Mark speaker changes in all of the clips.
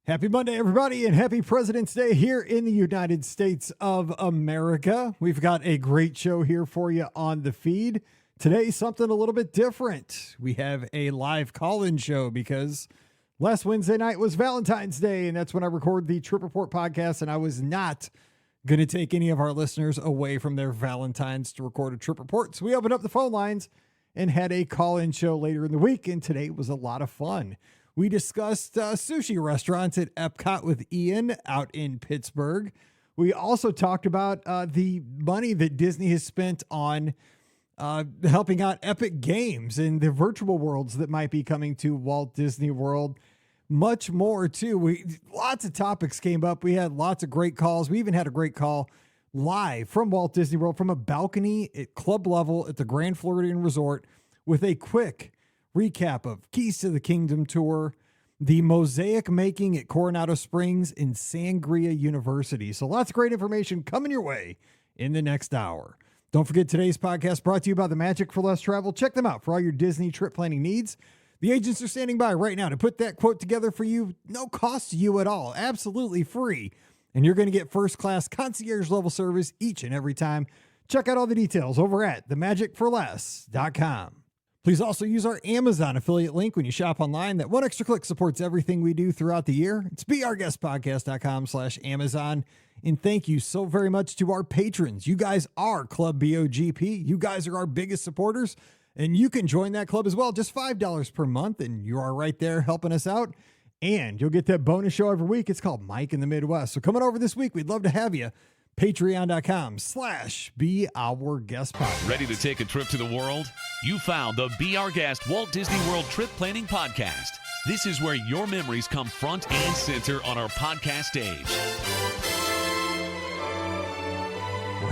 Speaker 1: Happy Monday, everybody, and happy President's Day here in the United States of America. We've got a great show here for you on the feed. Today, something a little bit different. We have a live call-in show because last Wednesday night was Valentine's Day, and that's when I record the Trip Report podcast, and I was not going to take any of our listeners away from their Valentines to record a Trip Report. So we opened up the phone lines and had a call-in show later in the week, and today was a lot of fun. We discussed sushi restaurants at Epcot with Ian out in Pittsburgh. We also talked about the money that Disney has spent on helping out Epic Games and the virtual worlds that might be coming to Walt Disney World. Much more, too. Lots of topics came up. We had lots of great calls. We even had a great call live from Walt Disney World from a balcony at club level at the Grand Floridian Resort with a quick recap of Keys to the Kingdom tour, the mosaic making at Coronado Springs, and Sangria University. So lots of great information coming your way in the next hour. Don't forget today's podcast brought to you by the Magic for Less Travel. Check them out for all your Disney trip planning needs. The agents are standing by right now to put that quote together for you. No cost to you at all. Absolutely free. And you're going to get first class concierge level service each and every time. Check out all the details over at themagicforless.com. Please also use our Amazon affiliate link when you shop online. That one extra click supports everything we do throughout the year. It's beourguestpodcast.com/Amazon. And thank you so very much to our patrons. You guys are Club BOGP. You guys are our biggest supporters, and you can join that club as well. Just $5 per month, and you are right there helping us out. And you'll get that bonus show every week. It's called Mike in the Midwest. So coming over this week, we'd love to have you. Patreon.com/BeOurGuestPod.
Speaker 2: Ready to take a trip to the world? You found the Be Our Guest Walt Disney World Trip Planning Podcast. This is where your memories come front and center on our podcast stage.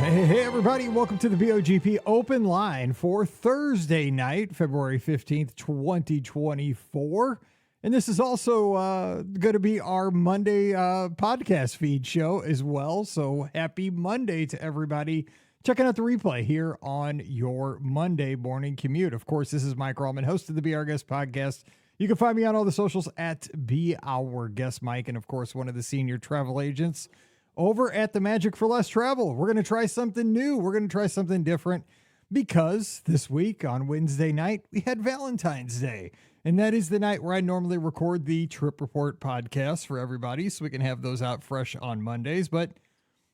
Speaker 1: Hey, everybody. Welcome to the BOGP Open Line for Thursday night, February 15th, 2024. And this is also going to be our Monday podcast feed show as well. So happy Monday to everybody checking out the replay here on your Monday morning commute. Of course, this is Mike Rallman, host of the Be Our Guest podcast. You can find me on all the socials at Be Our Guest Mike. And of course, one of the senior travel agents over at the Magic for Less Travel. We're going to try something new. We're going to try something different because this week on Wednesday night, we had Valentine's Day. And that is the night where I normally record the Trip Report podcast for everybody so we can have those out fresh on Mondays. But,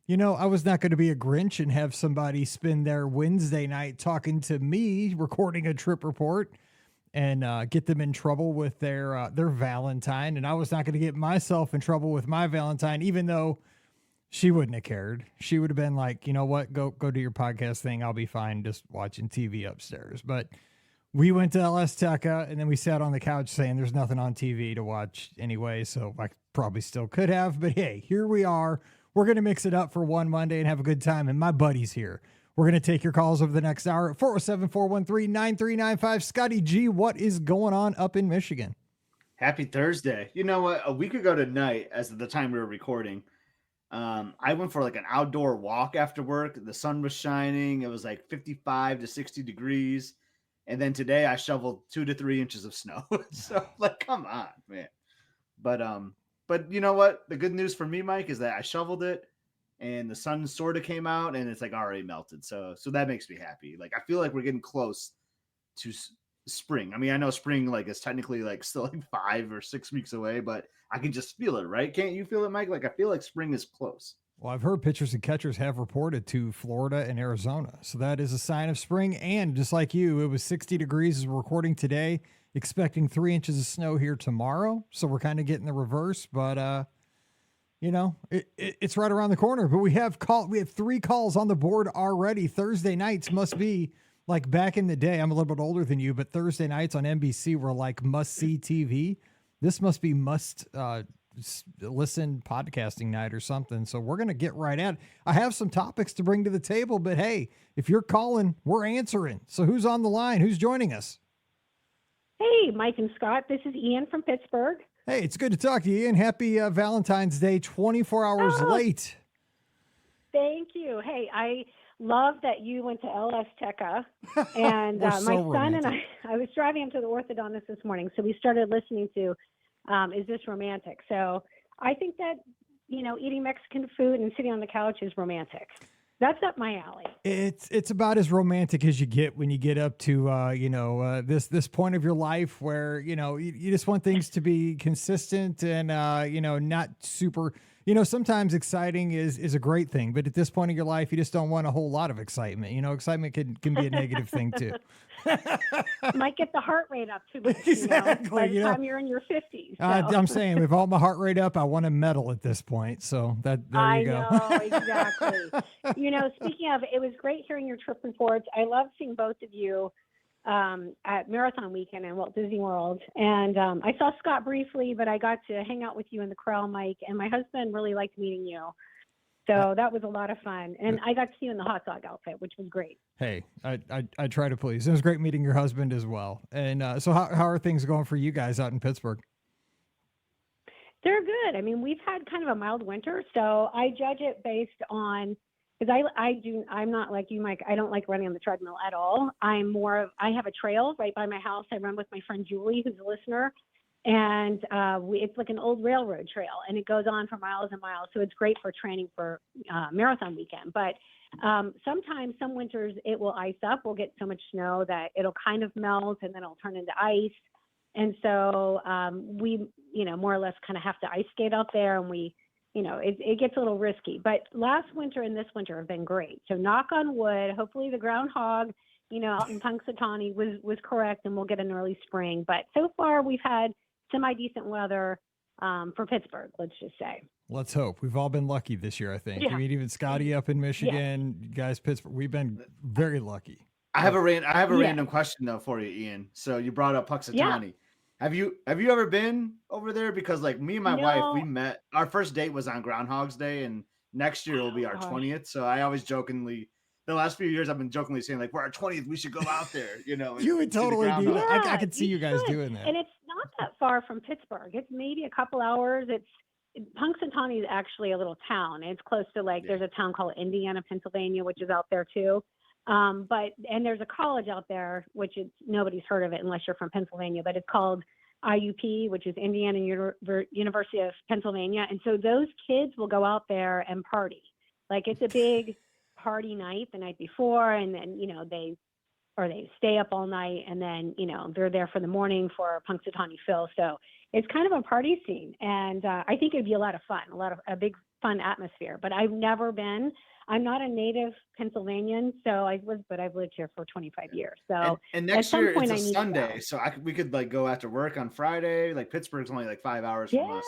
Speaker 1: you know, I was not going to be a Grinch and have somebody spend their Wednesday night talking to me, recording a Trip Report, and get them in trouble with their Valentine. And I was not going to get myself in trouble with my Valentine, even though she wouldn't have cared. She would have been like, you know what, go do your podcast thing. I'll be fine just watching TV upstairs. But we went to LS Teca, and then we sat on the couch saying there's nothing on TV to watch anyway, so I probably still could have. But hey, here we are. We're going to mix it up for one Monday and have a good time, and my buddy's here. We're going to take your calls over the next hour at 407-413-9395. Scotty G, what is going on up in Michigan?
Speaker 3: Happy Thursday. You know what? A week ago tonight, as of the time we were recording, I went for like an outdoor walk after work. The sun was shining. It was like 55 to 60 degrees. And then today I shoveled 2 to 3 inches of snow. So like, come on, man. But you know what? The good news for me, Mike, is that I shoveled it and the sun sort of came out and it's like already melted. So that makes me happy. Like, I feel like we're getting close to spring. I mean, I know spring like is technically like still like 5 or 6 weeks away, but I can just feel it, right? Can't you feel it, Mike? Like, I feel like spring is close.
Speaker 1: Well, I've heard pitchers and catchers have reported to Florida and Arizona. So that is a sign of spring. And just like you, it was 60 degrees as we're recording today, expecting 3 inches of snow here tomorrow. So we're kind of getting the reverse, but you know, it's right around the corner. But we have 3 calls on the board already. Thursday nights must be like back in the day. I'm a little bit older than you, but Thursday nights on NBC were like must-see TV. This must be listen podcasting night or something. So we're going to get right at it. I have some topics to bring to the table, but hey, if you're calling, we're answering. So who's on the line? Who's joining us?
Speaker 4: Hey, Mike and Scott. This is Ian from Pittsburgh.
Speaker 1: Hey, it's good to talk to you, Ian. Happy Valentine's Day, 24 hours late.
Speaker 4: Thank you. Hey, I love that you went to LS Teca. And my son and I was driving him to the orthodontist this morning, so we started listening to Is This Romantic? So I think that, eating Mexican food and sitting on the couch is romantic. That's up my alley.
Speaker 1: It's about as romantic as you get when you get up to this point of your life where you just want things to be consistent and not super. Sometimes exciting is a great thing, but at this point in your life, you just don't want a whole lot of excitement. Excitement can be a negative thing too.
Speaker 4: Might get the heart rate up too much,
Speaker 1: exactly.
Speaker 4: by the time you're in your 50s. So.
Speaker 1: I'm saying with all my heart rate up, I want to medal at this point. So there you go.
Speaker 4: I know, exactly. Speaking of, it was great hearing your trip reports. I love seeing both of you at Marathon Weekend in Walt Disney World. And I saw Scott briefly, but I got to hang out with you in the corral, Mike. And my husband really liked meeting you. So that was a lot of fun. And I got to see you in the hot dog outfit, which was great.
Speaker 1: Hey, I try to please. It was great meeting your husband as well. And so how are things going for you guys out in Pittsburgh?
Speaker 4: They're good. I mean, we've had kind of a mild winter, so I judge it based on, because I'm not like you, Mike. I don't like running on the treadmill at all. I have a trail right by my house. I run with my friend Julie, who's a listener. And it's like an old railroad trail, and it goes on for miles and miles. So it's great for training for Marathon Weekend. But sometimes, some winters, it will ice up. We'll get so much snow that it'll kind of melt, and then it'll turn into ice. And so we, more or less kind of have to ice skate out there, and it gets a little risky. But last winter and this winter have been great. So knock on wood, hopefully the groundhog, out in Punxsutawney was correct, and we'll get an early spring. But so far we've had semi-decent weather for Pittsburgh, let's just say.
Speaker 1: Let's hope. We've all been lucky this year, I think.
Speaker 4: Yeah.
Speaker 1: I mean, even Scotty up in Michigan, you guys, Pittsburgh, we've been very lucky.
Speaker 3: I have a random question though for you, Ian. So you brought up Punxsutawney. Yeah. Have you ever been over there? Because like me and my wife, we met. Our first date was on Groundhog's Day, and next year will be our 20th. So I always jokingly, the last few years, I've been jokingly saying like, we're our 20th, we should go out there.
Speaker 1: You would totally do that. I could see you guys doing that.
Speaker 4: And it's not that far from Pittsburgh. It's maybe a couple hours. Punxsutawney is actually a little town. It's close to there's a town called Indiana, Pennsylvania, which is out there too. And there's a college out there, which nobody's heard of it unless you're from Pennsylvania, but it's called IUP, which is Indiana University of Pennsylvania. And so those kids will go out there and party. Like it's a big party night the night before, and then, they stay up all night, and then, they're there for the morning for Punxsutawney Phil. So it's kind of a party scene. And I think it'd be a lot of fun, a big fun atmosphere, but I've never been. I'm not a native Pennsylvanian, but I've lived here for 25 years. So
Speaker 3: and next year it's a Sunday, so we could go after work on Friday. Like Pittsburgh's only 5 hours from us.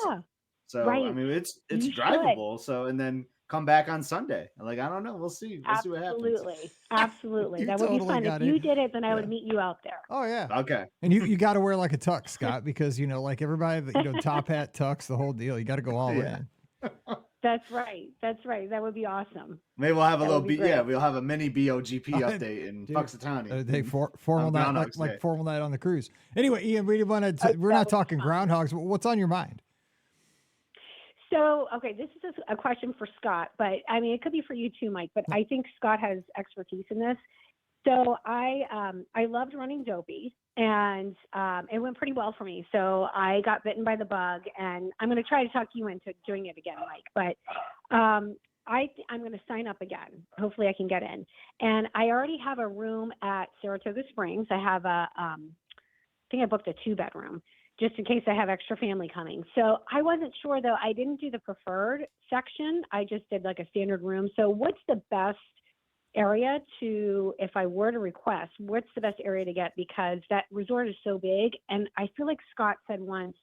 Speaker 3: So right. I mean, it's drivable. So and then come back on Sunday. I don't know. We'll see. We'll see what happens.
Speaker 4: Absolutely. That would be fun. If you did it, then I would meet you out there.
Speaker 1: Oh yeah.
Speaker 3: Okay.
Speaker 1: And you got to wear a tux, Scott, because like everybody, top hat, tux, the whole deal. You got to go all in.
Speaker 4: That's right. That would be awesome.
Speaker 3: Maybe we'll have we'll have a mini BOGP update in Punxsutawney.
Speaker 1: Formal night, like formal night on the cruise. Anyway, Ian, we're not talking groundhogs. What's on your mind?
Speaker 4: So, okay, this is a question for Scott, but I mean, it could be for you too, Mike, but I think Scott has expertise in this. So I loved running Dopey, and it went pretty well for me. So I got bitten by the bug, and I'm going to try to talk you into doing it again, Mike. But I'm going to sign up again. Hopefully I can get in. And I already have a room at Saratoga Springs. I have I think I booked a 2-bedroom just in case I have extra family coming. So I wasn't sure, though. I didn't do the preferred section. I just did a standard room. So what's the best area if I were to request, what's the best area to get? Because that resort is so big. And I feel like Scott said once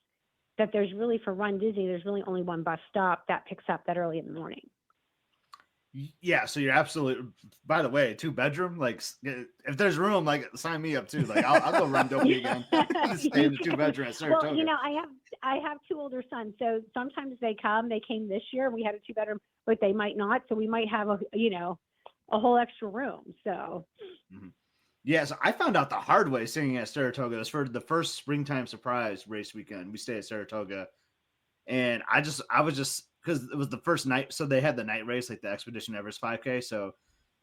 Speaker 4: that there's really, for Run Disney, there's really only one bus stop that picks up that early in the morning.
Speaker 3: Yeah, so you're absolutely. By the way, 2-bedroom. If there's room, sign me up too. I'll go run Dopey again. Stay in the 2-bedroom at Saratoga.
Speaker 4: Well, I have 2 older sons, so sometimes they come. They came this year. We had a 2-bedroom, but they might not. So we might have a whole extra room. So.
Speaker 3: Mm-hmm. Yeah, so I found out the hard way singing at Saratoga. It was for the first springtime surprise race weekend. We stayed at Saratoga, and I was just. Because it was the first night, so they had the night race, the Expedition Everest 5K. So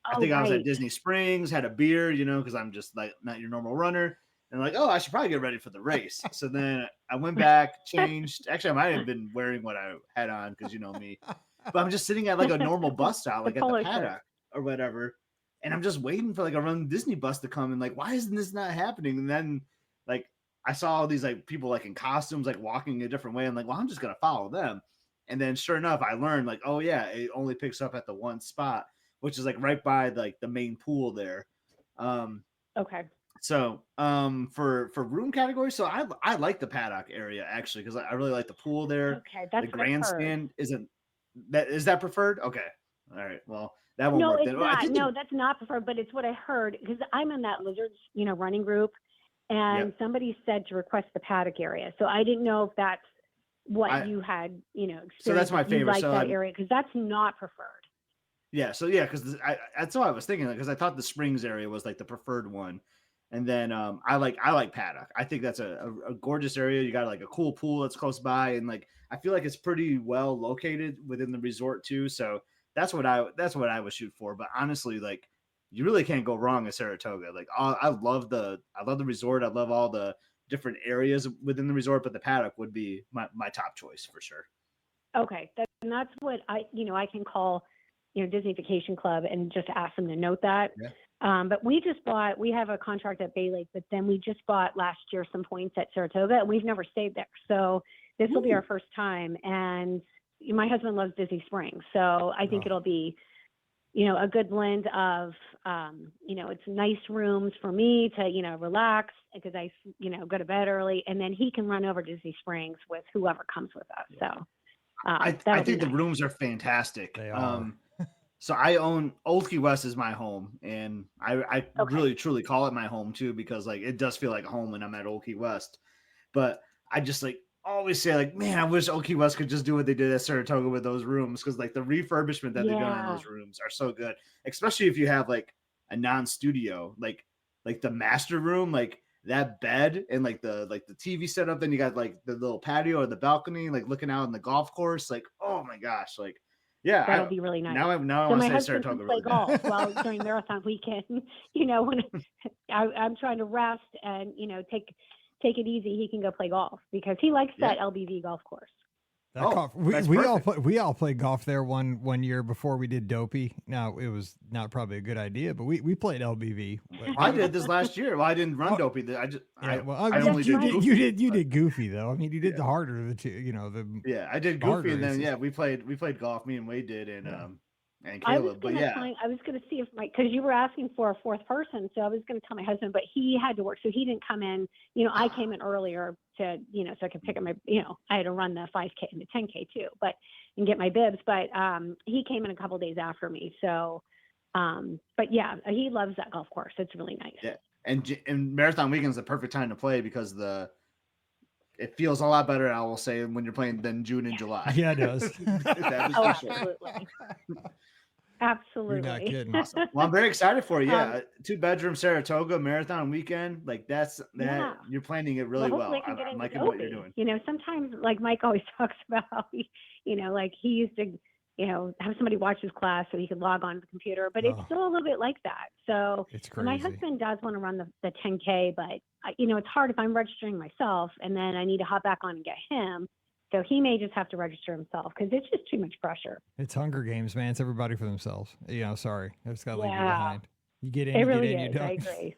Speaker 3: I think I was at Disney Springs, had a beer, because I'm just not your normal runner. And like, oh, I should probably get ready for the race. So then I went back, changed. Actually, I might have been wearing what I had on because you know me. But I'm just sitting at like a normal bus stop, like at the
Speaker 4: polo
Speaker 3: paddock
Speaker 4: shirt.
Speaker 3: or whatever. And I'm just waiting for like a Run Disney bus to come and like, why isn't this not happening? And then like I saw all these like people like in costumes, like walking a different way. I'm like, well, I'm just gonna follow them. And then sure enough, I learned like, oh yeah, it only picks up at the one spot, which is like right by like the main pool there.
Speaker 4: Okay.
Speaker 3: So for room category, so I like the paddock area actually because I really like the pool there.
Speaker 4: Okay, that's
Speaker 3: The
Speaker 4: what I've heard.
Speaker 3: grandstand is that preferred? Okay, all right. Well, that won't
Speaker 4: No,
Speaker 3: work
Speaker 4: it's
Speaker 3: then. Well, I
Speaker 4: not.
Speaker 3: think
Speaker 4: No, that's not preferred, but it's what I heard because I'm in that Lizards, running group, and
Speaker 3: Yep.
Speaker 4: somebody said to request the paddock area. So I didn't know if that's what you had, experienced.
Speaker 3: So that's my
Speaker 4: if you
Speaker 3: favorite.
Speaker 4: like
Speaker 3: So
Speaker 4: that area because that's not preferred.
Speaker 3: yeah, so yeah, because that's what I was thinking because I thought the Springs area was like the preferred one, and then I like paddock. I think that's a gorgeous area. You got like a cool pool that's close by, and like I feel like it's pretty well located within the resort too. So that's what I would shoot for. But honestly, like you really can't go wrong at Saratoga. Like I love the resort. I love all the different areas within the resort, but the paddock would be my top choice for sure.
Speaker 4: Okay, and that's what I can call, Disney Vacation Club and just ask them to note that.
Speaker 3: Yeah.
Speaker 4: But we have a contract at Bay Lake, but then we just bought last year some points at Saratoga, and we've never stayed there. So this will be our first time. And my husband loves Disney Springs, so I think it'll be, a good blend of, it's nice rooms for me to, relax because I, go to bed early, and then he can run over to Disney Springs with whoever comes with us.
Speaker 3: Yeah.
Speaker 4: So
Speaker 3: I think the
Speaker 4: nice.
Speaker 3: rooms are fantastic.
Speaker 1: They are.
Speaker 3: So I own Old Key West is my home, and I really truly call it my home too because like it does feel like home when I'm at Old Key West. But I just like always say like, man, I wish Old Key West could just do what they did at Saratoga with those rooms because like the refurbishment that they've done on those rooms are so good, especially if you have like a non-studio like the master room, like that bed and like the TV setup. Then you got like the little patio or the balcony, like looking out on the golf course. Like, oh my gosh, like. Yeah,
Speaker 4: that'll be really nice.
Speaker 3: Now I
Speaker 4: so
Speaker 3: want
Speaker 4: my
Speaker 3: to say
Speaker 4: husband
Speaker 3: Saratoga.
Speaker 4: can play golf while during marathon weekend. When I'm trying to rest and take it easy, he can go play golf because he likes that LBV golf course.
Speaker 1: We all played golf there one year before we did Dopey. Now it was not probably a good idea, but we played LBV.
Speaker 3: I did this last year. Well, I didn't run Dopey.
Speaker 1: You did Goofy though. I mean, you did the harder of the two.
Speaker 3: I did Goofy, and then we played golf. Me and Wade did, and Caleb.
Speaker 4: I was gonna see if because you were asking for a fourth person, so I was gonna tell my husband, but he had to work, so he didn't come in. I came in earlier to so I could pick up my I had to run the 5K and the 10K too, and get my bibs. But he came in a couple days after me, so but yeah, he loves that golf course. It's really nice.
Speaker 3: Yeah, and marathon weekend is the perfect time to play because it feels a lot better, I will say, when you're playing than June and July.
Speaker 1: Yeah, it does.
Speaker 4: Absolutely. Absolutely.
Speaker 1: You're not kidding.
Speaker 3: Awesome. Well, I'm very excited for you. Yeah, 2-bedroom Saratoga marathon weekend. Like you're planning it really well. I'm liking what you're doing.
Speaker 4: Sometimes like Mike always talks about how he used to, have somebody watch his class so he could log on to the computer, but it's still a little bit like that. So
Speaker 1: it's crazy.
Speaker 4: My husband does want to run the 10K, but it's hard if I'm registering myself and then I need to hop back on and get him. So he may just have to register himself because it's just too much pressure.
Speaker 1: It's Hunger Games, man. It's everybody for themselves. Sorry. I just got to leave you behind. You get in,
Speaker 4: it
Speaker 1: you
Speaker 4: really
Speaker 1: get in,
Speaker 4: is.
Speaker 1: you don't.
Speaker 4: I agree.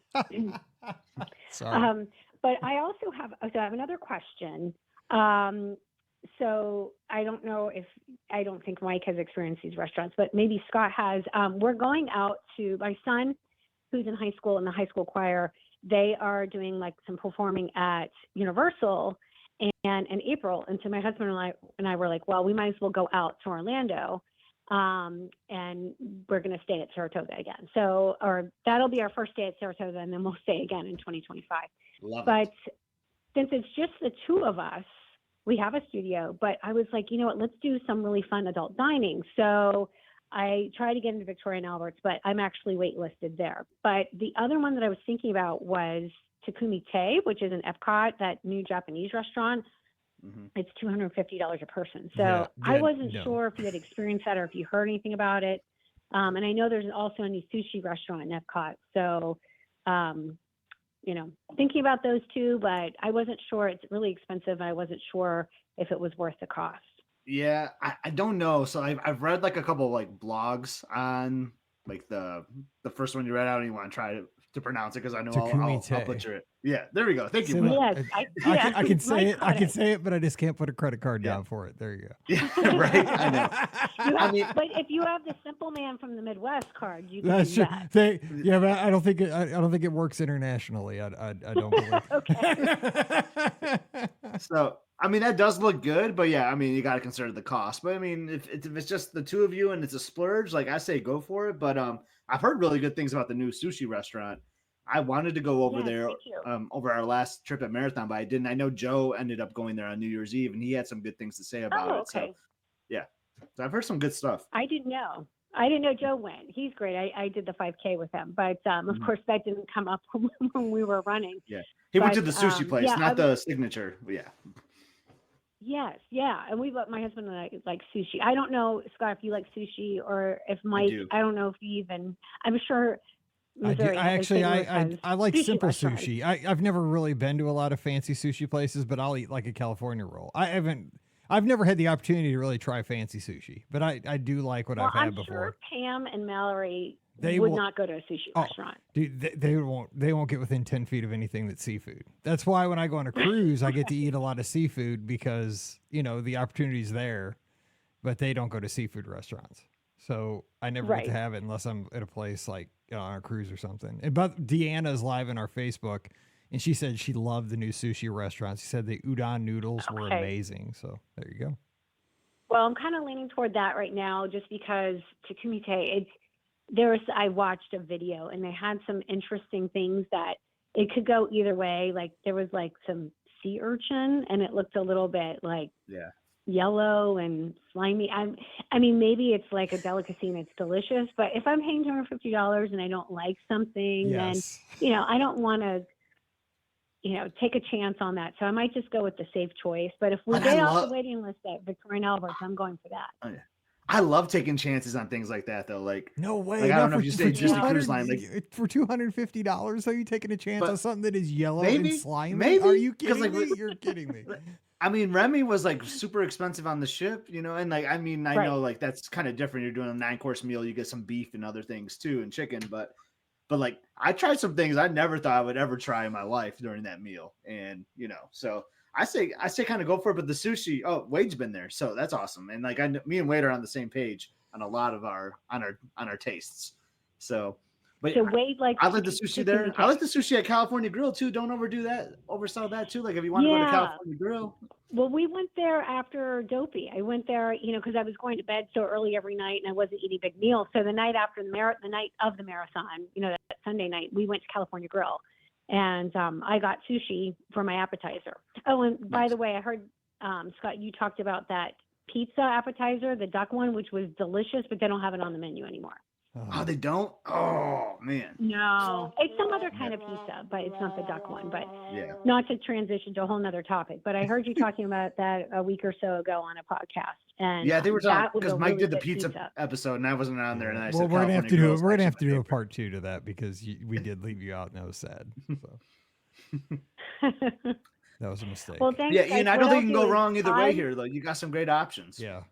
Speaker 1: Sorry.
Speaker 4: But I also have another question. So I don't know I don't think Mike has experienced these restaurants, but maybe Scott has. We're going out to my son, who's in high school in the high school choir. They are doing like some performing at Universal and in April. And so my husband and I were like, well, we might as well go out to Orlando. And we're going to stay at Saratoga again. So, or that'll be our first day at Saratoga, and then we'll stay again in 2025. But since it's just the two of us, we have a studio, but I was like, let's do some really fun adult dining. So I tried to get into Victoria and Albert's, but I'm actually waitlisted there. But the other one that I was thinking about was Takumi Te, which is an Epcot, that new Japanese restaurant. Mm-hmm. It's $250 a person. So I wasn't sure if you had experienced that or if you heard anything about it. And I know there's also a new sushi restaurant in Epcot. So thinking about those two, but I wasn't sure. It's really expensive. I wasn't sure if it was worth the cost.
Speaker 3: Yeah, I don't know. So I've read like a couple of like blogs on like the first one you read out, and you want to try to pronounce it because I know I'll butcher it. Yeah, there we go. Thank you.
Speaker 4: Yes,
Speaker 1: I can say it. I can say it, but I just can't put a credit card down for it. There you go.
Speaker 3: Yeah, right. I know.
Speaker 4: But if you have the Simple Man from the Midwest card, you can
Speaker 1: That's
Speaker 4: do
Speaker 1: true.
Speaker 4: that.
Speaker 1: But I don't think it works internationally. I don't believe.
Speaker 4: Okay.
Speaker 3: So that does look good, but yeah, you got to consider the cost. But if it's just the two of you and it's a splurge, like I say, go for it. But I've heard really good things about the new sushi restaurant. I wanted to go over there over our last trip at Marathon, but I didn't. I know Joe ended up going there on New Year's Eve, and he had some good things to say about it.
Speaker 4: Okay.
Speaker 3: So yeah, so I've heard some good stuff.
Speaker 4: I didn't know Joe went. He's great. I did the 5K with him, but of course that didn't come up when we were running.
Speaker 3: Yeah, he went to the sushi place, not the signature. Yeah.
Speaker 4: Yes, yeah, and my husband and I like sushi. I don't know, Scott, if you like sushi or if Mike. I don't know if you even. I'm sure. Missouri,
Speaker 1: I like simple
Speaker 4: restaurants.
Speaker 1: sushi. I've never really been to a lot of fancy sushi places, but I'll eat like a California roll. I've never had the opportunity to really try fancy sushi, but I do like what I've had before.
Speaker 4: Sure Pam and Mallory would not go to a sushi restaurant.
Speaker 1: Dude, they won't get within 10 feet of anything that's seafood. That's why when I go on a cruise, I get to eat a lot of seafood because, the opportunity's there, but they don't go to seafood restaurants. So I never get to have it unless I'm at a place like on a cruise or something. But Deanna's live in our Facebook, and she said she loved the new sushi restaurant. She said the udon noodles were amazing. So there you go.
Speaker 4: Well, I'm kind of leaning toward that right now just because to Kumite, I watched a video and they had some interesting things that it could go either way. Like there was like some sea urchin and it looked a little bit like yellow and slimy. Maybe it's like a delicacy and it's delicious, but if I'm paying $250 and I don't like something, then, I don't want to, take a chance on that. So I might just go with the safe choice. But if we get off the waiting list at Victoria and Albert, I'm going for that.
Speaker 3: Oh, yeah. I love taking chances on things like that, though. Like,
Speaker 1: no way.
Speaker 3: Like, I don't know if you say Disney Cruise Line. Like,
Speaker 1: for $250, are you taking a chance on something that is yellow and slimy?
Speaker 3: Maybe.
Speaker 1: Are you kidding me? You're kidding me.
Speaker 3: Remy was like super expensive on the ship, and like, I know like that's kind of different. You're doing a 9-course meal, you get some beef and other things too, and chicken, but like I tried some things I never thought I would ever try in my life during that meal, and so I say kind of go for it. But the sushi, Wade's been there, so that's awesome, and like me and Wade are on the same page on a lot of our tastes, so. But
Speaker 4: so Wade
Speaker 3: I like the sushi there. I like the sushi at California Grill too. Don't oversell that too. Like if you want to go to California Grill.
Speaker 4: Well, we went there after Dopey. I went there, because I was going to bed so early every night and I wasn't eating big meals. So the night after the night of the marathon, that Sunday night, we went to California Grill, and I got sushi for my appetizer. Oh, and by the way, I heard Scott, you talked about that pizza appetizer, the duck one, which was delicious, but they don't have it on the menu anymore.
Speaker 3: Oh, they don't? Oh, man.
Speaker 4: No, it's some other kind of pizza, but it's not the duck one. But not to transition to a whole nother topic, but I heard you talking about that a week or so ago on a podcast. And
Speaker 3: they were talking because Mike did the pizza episôt and I wasn't on there. And I said,
Speaker 1: we're gonna have to do it. We're gonna have to do a part 2 to that because we did leave you out and that was sad. So. That was a mistake.
Speaker 4: Well, thanks.
Speaker 3: Yeah, Ian, I don't think you can go wrong either way here, though. You got some great options.
Speaker 1: Yeah.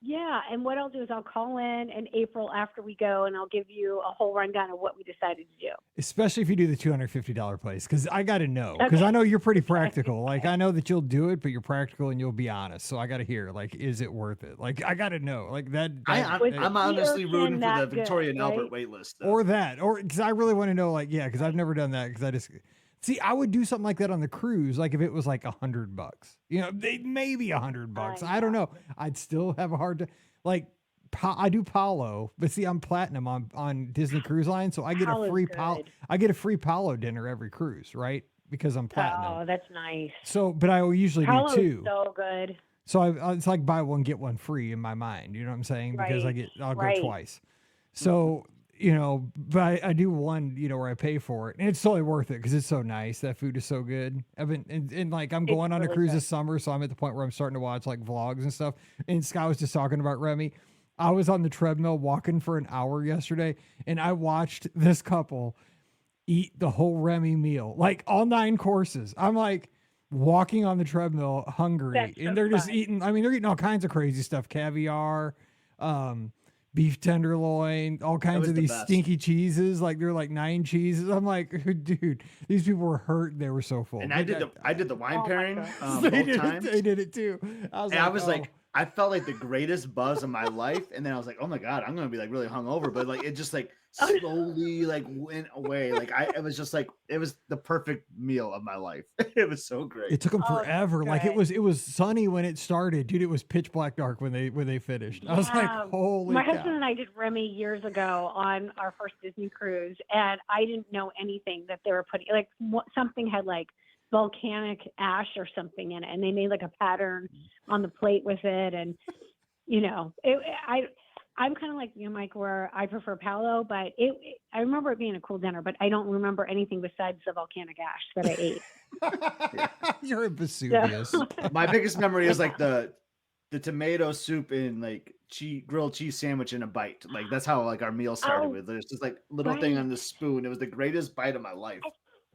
Speaker 4: Yeah, and what I'll do is I'll call in April after we go, and I'll give you a whole rundown of what we decided to do.
Speaker 1: Especially if you do the $250 place, because I got to know, because I know you're pretty practical. Like, I know that you'll do it, but you're practical and you'll be honest. So I got to hear, like, is it worth it? Like, I got to know, like that.
Speaker 3: I'm honestly rooting for the Victoria and Albert wait list, though.
Speaker 1: Or because I really want to know, like, because I've never done that, because I just. See, I would do something like that on the cruise, like if it was like $100, maybe $100. I don't know. I'd still have a hard time. Like, I do Palo, but see, I'm platinum on Disney Cruise Line, so I get a free Palo. I get a free Palo dinner every cruise, right? Because I'm platinum.
Speaker 4: Oh, that's nice.
Speaker 1: So, but I usually
Speaker 4: Palo's
Speaker 1: do 2.
Speaker 4: So good.
Speaker 1: So it's like buy one get one free in my mind. You know what I'm saying? Because I'll go twice. So. But I do one, where I pay for it, and it's totally worth it because it's so nice. That food is so good. I've been, and like I'm going on a cruise this summer, so I'm at the point where I'm starting to watch like vlogs and stuff. And Scott was just talking about Remy. I was on the treadmill walking for an hour yesterday, and I watched this couple eat the whole Remy meal, like all 9 courses. I'm like walking on the treadmill hungry,
Speaker 4: That's
Speaker 1: and
Speaker 4: so
Speaker 1: they're just
Speaker 4: fun.
Speaker 1: eating. I mean, they're eating all kinds of crazy stuff: caviar, beef tenderloin, all kinds
Speaker 3: was
Speaker 1: of
Speaker 3: the
Speaker 1: these
Speaker 3: best.
Speaker 1: stinky cheeses. Like they're like 9 cheeses. I'm like, dude, these people were hurt. They were so full.
Speaker 3: And I did the wine
Speaker 4: Oh my
Speaker 3: pairing
Speaker 4: God.
Speaker 1: They
Speaker 3: both
Speaker 1: did
Speaker 3: times.
Speaker 1: They did it too. I was
Speaker 3: And
Speaker 1: like,
Speaker 3: I was
Speaker 1: oh.
Speaker 3: like, I felt like the greatest buzz of my life, and then I was like, oh my god, I'm gonna be like really hungover, but like it just like slowly like went away. Like it was just like it was the perfect meal of my life. It was so great.
Speaker 1: It took them
Speaker 4: Oh,
Speaker 1: forever. Like it
Speaker 4: good.
Speaker 1: was sunny when it started, dude. It was pitch black dark when they finished. I was like,
Speaker 4: Yeah.
Speaker 1: holy
Speaker 4: My
Speaker 1: cow.
Speaker 4: husband and I did Remy years ago on our first Disney cruise, and I didn't know anything that they were putting. Like something had like volcanic ash or something in it, and they made like a pattern on the plate with it, and I'm kind of like you, Mike, where I prefer Palo, but I remember it being a cool dinner, but I don't remember anything besides the volcanic ash that I ate.
Speaker 1: You're a Vesuvius.
Speaker 3: My biggest memory is like the tomato soup and like grilled cheese sandwich in a bite. Like that's how like our meal started
Speaker 4: Oh,
Speaker 3: with. There's just like little thing
Speaker 4: right.
Speaker 3: on the spoon. It was the greatest bite of my life.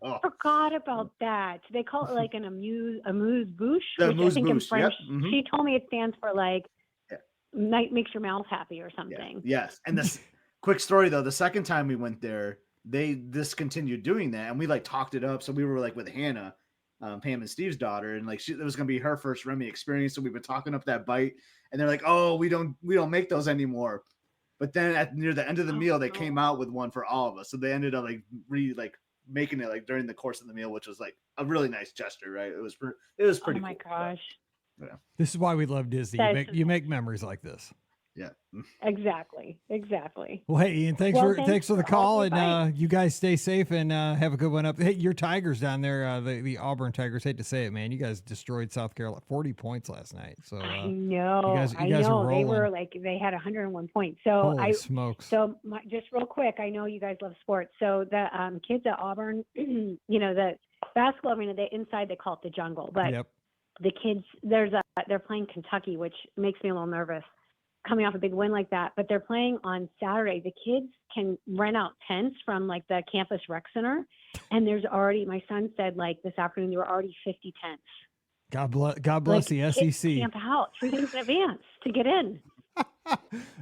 Speaker 3: Oh,
Speaker 4: Forgot about that. They call it like an amuse bouche,
Speaker 3: The
Speaker 4: which I
Speaker 3: amuse
Speaker 4: think in
Speaker 3: bouche,
Speaker 4: French.
Speaker 3: yep, mhm.
Speaker 4: She told me it stands for like
Speaker 3: Yeah.
Speaker 4: makes your mouth happy or
Speaker 3: yeah,
Speaker 4: something.
Speaker 3: yes. And this quick story though, the second time we went there, they discontinued doing that, and we like talked it up. So we were like with Hannah, Pam and Steve's daughter, and like it was gonna be her first Remy experience. So we were talking up that bite, and they're like, "Oh, we don't make those anymore." But then near the end of the
Speaker 4: Oh,
Speaker 3: meal, they
Speaker 4: no.
Speaker 3: came out with one for all of us. So they ended up like making it like during the course of the meal, which was like a really nice gesture, right? It was
Speaker 4: Oh
Speaker 3: pretty.
Speaker 4: my
Speaker 3: cool.
Speaker 4: gosh.
Speaker 3: Yeah.
Speaker 1: This is why we love Disney.
Speaker 4: That's
Speaker 1: You make memories like this.
Speaker 3: Yeah.
Speaker 4: Exactly.
Speaker 1: Well, hey, Ian, thanks
Speaker 4: Well,
Speaker 1: for the
Speaker 4: for all
Speaker 1: call,
Speaker 4: the
Speaker 1: and
Speaker 4: advice.
Speaker 1: you guys stay safe and have a good one up. Hey, your Tigers down there, the Auburn Tigers. Hate to say it, man, you guys destroyed South Carolina, 40 points last night. So
Speaker 4: I know.
Speaker 1: you guys are
Speaker 4: They were
Speaker 1: rolling.
Speaker 4: like they had 101 points. So
Speaker 1: Holy smokes!
Speaker 4: just real quick, I know you guys love sports. So the kids at Auburn, the basketball arena, inside they call it the jungle, but
Speaker 1: Yep.
Speaker 4: the kids they're playing Kentucky, which makes me a little nervous coming off a big win like that, but they're playing on Saturday. The kids can rent out tents from like the campus rec center, and there's already, my son said like this afternoon there were already 50 tents.
Speaker 1: God bless
Speaker 4: Like,
Speaker 1: the
Speaker 4: kids
Speaker 1: SEC.
Speaker 4: camp out 3 days in advance to get in.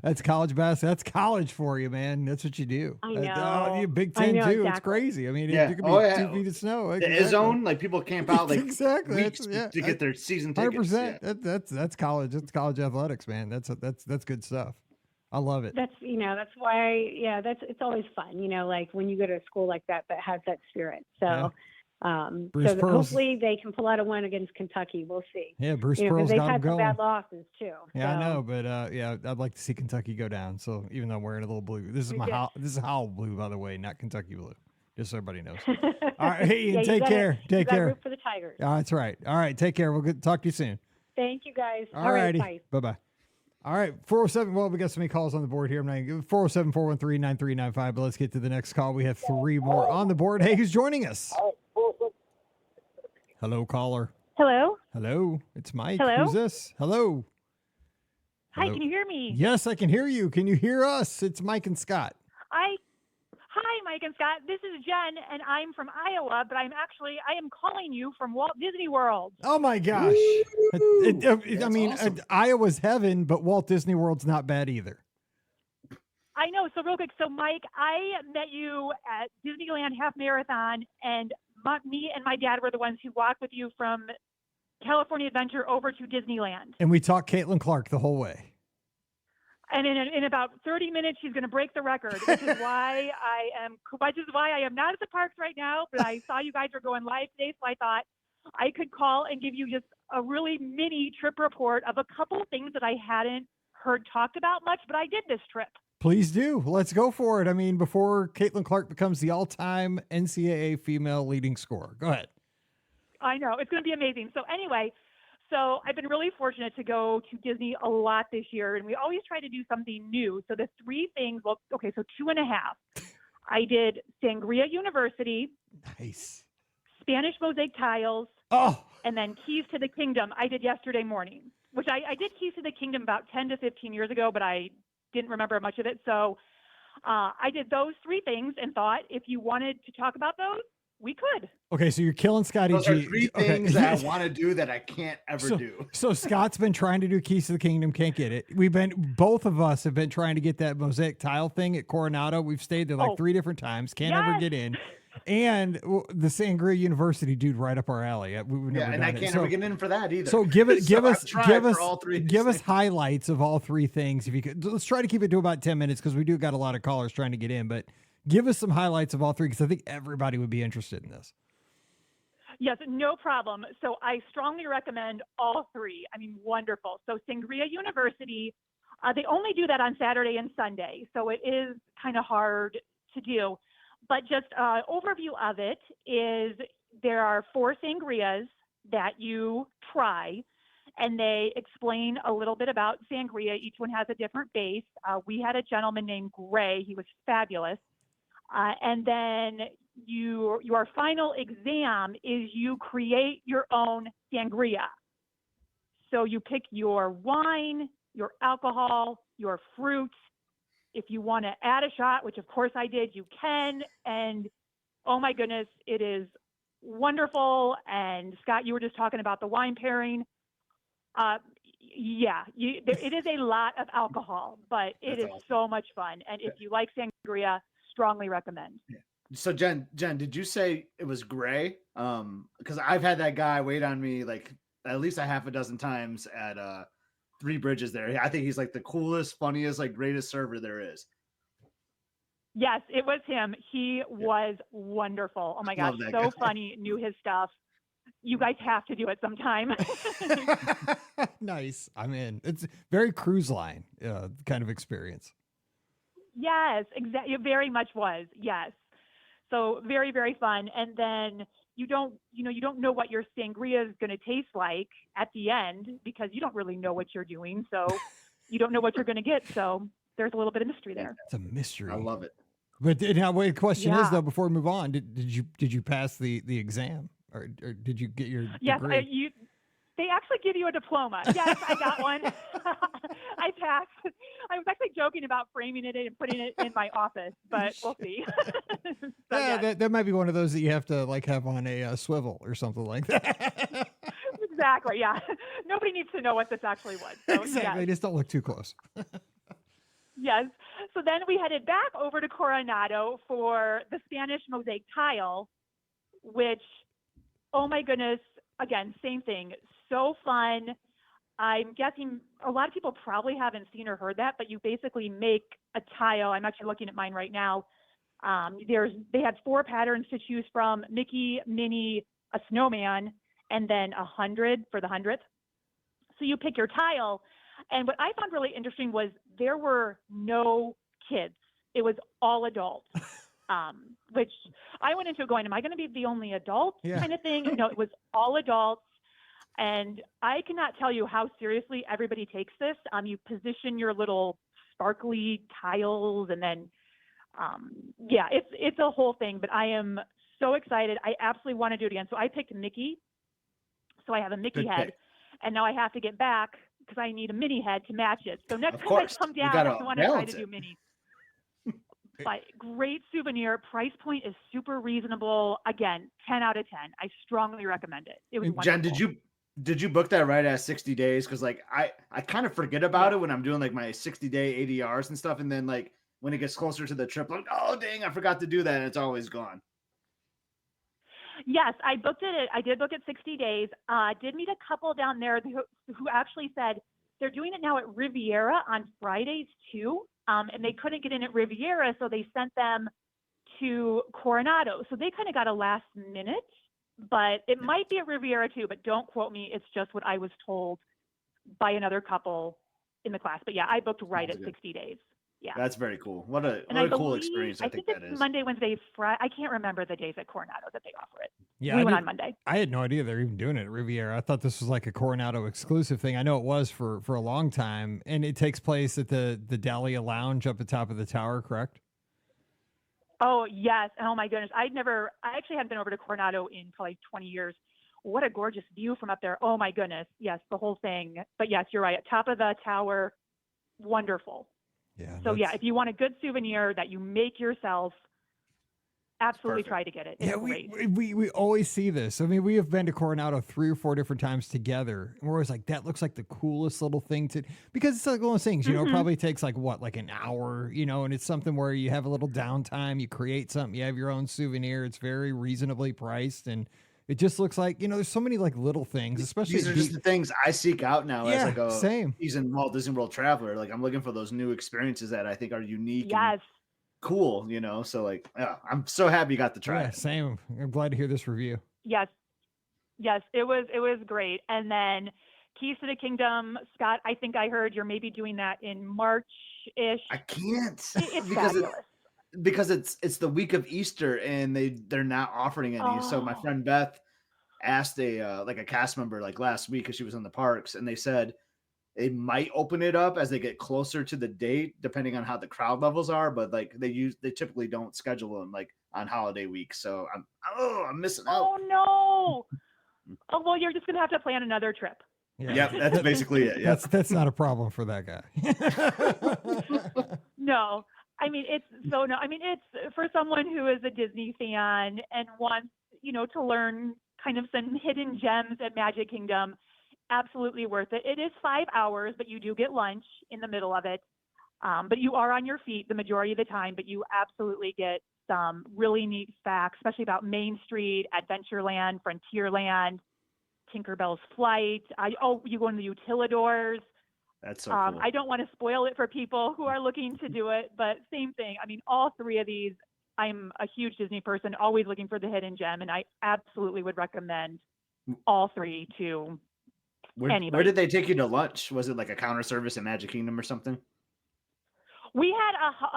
Speaker 1: That's college basketball. That's college for you, man. That's what you do.
Speaker 4: I
Speaker 1: You
Speaker 4: know.
Speaker 1: Big
Speaker 4: I
Speaker 1: Ten
Speaker 4: know,
Speaker 1: too. It's
Speaker 4: exactly.
Speaker 1: crazy. I mean,
Speaker 3: Yeah.
Speaker 1: it could be
Speaker 3: Oh, yeah.
Speaker 1: 2 feet of snow.
Speaker 3: The
Speaker 1: Exactly.
Speaker 3: zone, like people camp out like
Speaker 1: Exactly.
Speaker 3: weeks
Speaker 1: That's-
Speaker 3: to get their season tickets.
Speaker 1: 100%.
Speaker 3: Yeah.
Speaker 1: That's college. That's college athletics, man. That's good stuff. I love it.
Speaker 4: That's why, it's always fun, like when you go to a school like that has that spirit. So,
Speaker 1: Bruce Pearl's-
Speaker 4: hopefully they can pull out a win against Kentucky. We'll see.
Speaker 1: Yeah, Bruce
Speaker 4: Because
Speaker 1: Pearl's
Speaker 4: they've
Speaker 1: got him
Speaker 4: had some
Speaker 1: going.
Speaker 4: bad losses too.
Speaker 1: Yeah, I
Speaker 4: so.
Speaker 1: know, but I'd like to see Kentucky go down. So even though I'm wearing a little blue, this is
Speaker 4: Yeah.
Speaker 1: this is Howell blue, by the way, not Kentucky blue. Just so everybody knows. All right, hey, Ian,
Speaker 4: Yeah,
Speaker 1: take care.
Speaker 4: You
Speaker 1: Take
Speaker 4: gotta
Speaker 1: care.
Speaker 4: root for the Tigers.
Speaker 1: That's right. All right, take care. We'll talk to you soon.
Speaker 4: Thank you, guys.
Speaker 1: All righty.
Speaker 4: Bye.
Speaker 1: Bye. All right, 407. Well, we got so many calls on the board here. I'm not 407 413 9395. But let's get to the next call. We have 3 more on the board. Hey, who's joining us? Hello, caller.
Speaker 5: Hello.
Speaker 1: Hello, it's Mike.
Speaker 5: Hello?
Speaker 1: Who's this? Hello.
Speaker 5: Hi,
Speaker 1: Hello?
Speaker 5: can you hear me?
Speaker 1: Yes, I can hear you. Can you hear us? It's Mike and Scott.
Speaker 5: Hi, Mike and Scott. This is Jen, and I'm from Iowa, but I am calling you from Walt Disney World.
Speaker 1: Oh my gosh! I mean,
Speaker 3: awesome.
Speaker 1: Iowa's heaven, but Walt Disney World's not bad either.
Speaker 5: I know. So real quick, Mike, I met you at Disneyland Half Marathon, and me and my dad were the ones who walked with you from California Adventure over to Disneyland.
Speaker 1: And we talked Caitlin Clark the whole way.
Speaker 5: And in about 30 minutes, she's going to break the record, which is why I am not at the parks right now. But I saw you guys were going live today, so I thought I could call and give you just a really mini trip report of a couple of things that I hadn't heard talked about much, but I did this trip.
Speaker 1: Please do. Let's go for it. I mean, before Caitlin Clark becomes the all-time NCAA female leading scorer. Go ahead.
Speaker 5: I know. It's going to be amazing. So anyway, I've been really fortunate to go to Disney a lot this year, and we always try to do something new. So the 3 things, 2.5. I did Sangria University,
Speaker 1: Nice.
Speaker 5: Spanish mosaic tiles,
Speaker 1: Oh,
Speaker 5: and then Keys to the Kingdom I did yesterday morning, which I did Keys to the Kingdom about 10 to 15 years ago, but I didn't remember much of it. So I did those three things and thought if you wanted to talk about those, we could.
Speaker 1: Okay, so you're killing Scotty
Speaker 3: Those are
Speaker 1: G.
Speaker 3: three
Speaker 1: Okay.
Speaker 3: things that I want to do that I can't ever
Speaker 1: so,
Speaker 3: do.
Speaker 1: So Scott's been trying to do Keys to the Kingdom, can't get it. Both of us have been trying to get that mosaic tile thing at Coronado. We've stayed there like 3 different times, can't ever get in. And the Sangria University dude right up our alley. We've never done
Speaker 3: I
Speaker 1: it.
Speaker 3: can't ever get in for that either.
Speaker 1: So give us
Speaker 3: things.
Speaker 1: highlights of all 3 things if you could. Let's try to keep it to about 10 minutes because we do got a lot of callers trying to get in, but give us some highlights of all 3 because I think everybody would be interested in this.
Speaker 5: Yes, no problem. So I strongly recommend all 3. I mean, wonderful. So Sangria University, they only do that on Saturday and Sunday. So it is kind of hard to do. But just overview of it is there are 4 sangrias that you try, and they explain a little bit about sangria. Each one has a different base. We had a gentleman named Gray. He was fabulous. And then your final exam is you create your own sangria. So you pick your wine, your alcohol, your fruit. If you want to add a shot, which of course I did, you can. And oh my goodness, it is wonderful. And Scott, you were just talking about the wine pairing. It is a lot of alcohol, but it is awesome. So much fun. And if you like sangria, strongly recommend.
Speaker 3: Yeah. So Jen, did you say it was Gray? Because I've had that guy wait on me like at least a half a dozen times at 3 Bridges there. I think he's like the coolest, funniest, like greatest server there is.
Speaker 5: Yes, it was him. He was wonderful. Oh my gosh, so funny, knew his stuff. You guys have to do it sometime.
Speaker 1: Nice. I'm in. It's very cruise line kind of experience.
Speaker 5: Yes, exactly. It very much was. Yes. So very, very fun. And then you don't know what your sangria is going to taste like at the end because you don't really know what you're doing. So you don't know what you're going to get. So there's a little bit of mystery there.
Speaker 1: It's a mystery.
Speaker 3: I love it.
Speaker 1: But now, the question is though, before we move on, did you pass the exam or did you get your degree?
Speaker 5: Yes, they actually give you a diploma. Yes, I got one. I passed. I was actually joking about framing it and putting it in my office, but we'll see.
Speaker 1: That might be one of those that you have to like have on a swivel or something like that.
Speaker 5: Exactly. Yeah. Nobody needs to know what this actually was. So,
Speaker 1: exactly.
Speaker 5: Yes.
Speaker 1: Just don't look too close.
Speaker 5: Yes. So then we headed back over to Coronado for the Spanish mosaic tile, which, oh my goodness, again, same thing. So fun. I'm guessing a lot of people probably haven't seen or heard that, but you basically make a tile. I'm actually looking at mine right now. They had 4 patterns to choose from: Mickey, Minnie, a snowman, and then 100 for the 100th. So you pick your tile. And what I found really interesting was there were no kids. It was all adults, which I went into going, am I going to be the only adult kind of thing? No, it was all adults. And I cannot tell you how seriously everybody takes this. You position your little sparkly tiles and then, it's a whole thing, but I am so excited. I absolutely want to do it again. So I picked Mickey. So I have a Mickey head and now I have to get back because I need a Minnie head to match it. So next time I come down, I want to try to do Minnie. But great souvenir. Price point is super reasonable. Again, 10 out of 10. I strongly recommend it. It was wonderful.
Speaker 3: Jen, did you book that right at 60 days? Because like I kind of forget about it when I'm doing like my 60-day ADRs and stuff, and then like when it gets closer to the trip, like, oh dang, I forgot to do that, and it's always gone.
Speaker 5: Yes, I booked it. I did book it 60 days. Did meet a couple down there who actually said they're doing it now at Riviera on Fridays too, and they couldn't get in at Riviera, so they sent them to Coronado. So they kind of got a last minute. But it might be a Riviera too, but don't quote me. It's just what I was told by another couple in the class. But yeah, I booked right at 60 days. Yeah.
Speaker 3: That's very cool. What a cool experience. I think that is. Monday, Wednesday, Friday. I can't remember the days at Coronado that they offer it.
Speaker 1: Yeah.
Speaker 5: We went on Monday.
Speaker 1: I had no idea they're even doing it at Riviera. I thought this was like a Coronado exclusive thing. I know it was for a long time. And it takes place at the Dahlia Lounge up at the top of the tower, correct?
Speaker 5: Oh, yes. Oh, my goodness. I actually hadn't been over to Coronado in probably 20 years. What a gorgeous view from up there. Oh, my goodness. Yes, the whole thing. But yes, you're right. At top of the tower, wonderful.
Speaker 1: Yeah.
Speaker 5: So yeah, if you want a good souvenir that you make yourself, absolutely try to get it. It's
Speaker 1: Yeah,
Speaker 5: great.
Speaker 1: we always see this. I mean, we have been to Coronado 3 or 4 different times together, and we're always like, that looks like the coolest little thing to, because it's like one of those things, you know, it probably takes like an hour, you know, and it's something where you have a little downtime, you create something, you have your own souvenir, it's very reasonably priced, and it just looks like, you know, there's so many like little things, especially
Speaker 3: These are just the things I seek out now as like a
Speaker 1: same
Speaker 3: seasoned Walt Disney World traveler. Like I'm looking for those new experiences that I think are unique and cool, you know. So like, yeah, I'm so happy you got to try it.
Speaker 1: Same. I'm glad to hear this review.
Speaker 5: Yes, it was great. And then Keys to the Kingdom, Scott, I think I heard you're maybe doing that in March-ish.
Speaker 3: I can't
Speaker 5: It's
Speaker 3: because
Speaker 5: fabulous.
Speaker 3: because it's the week of Easter and they're not offering any. So my friend Beth asked a cast member like last week because she was in the parks, and they said they might open it up as they get closer to the date, depending on how the crowd levels are. But like they typically don't schedule them like on holiday week. So I'm missing out.
Speaker 5: Oh no! Oh well, you're just gonna have to plan another trip.
Speaker 3: Yeah, that's basically it. Yeah,
Speaker 1: that's not a problem for that guy.
Speaker 5: No, I mean it's for someone who is a Disney fan and wants, you know, to learn kind of some hidden gems at Magic Kingdom. Absolutely worth it. It is 5 hours, but you do get lunch in the middle of it. But you are on your feet the majority of the time, but you absolutely get some really neat facts, especially about Main Street, Adventureland, Frontierland, Tinkerbell's Flight. You go in the Utilidors.
Speaker 3: That's so cool.
Speaker 5: I don't want to spoil it for people who are looking to do it, but same thing. I mean, all three of these, I'm a huge Disney person, always looking for the hidden gem, and I absolutely would recommend all three to anybody.
Speaker 3: Where did they take you to lunch? Was it like a counter service at Magic Kingdom or something?
Speaker 5: We had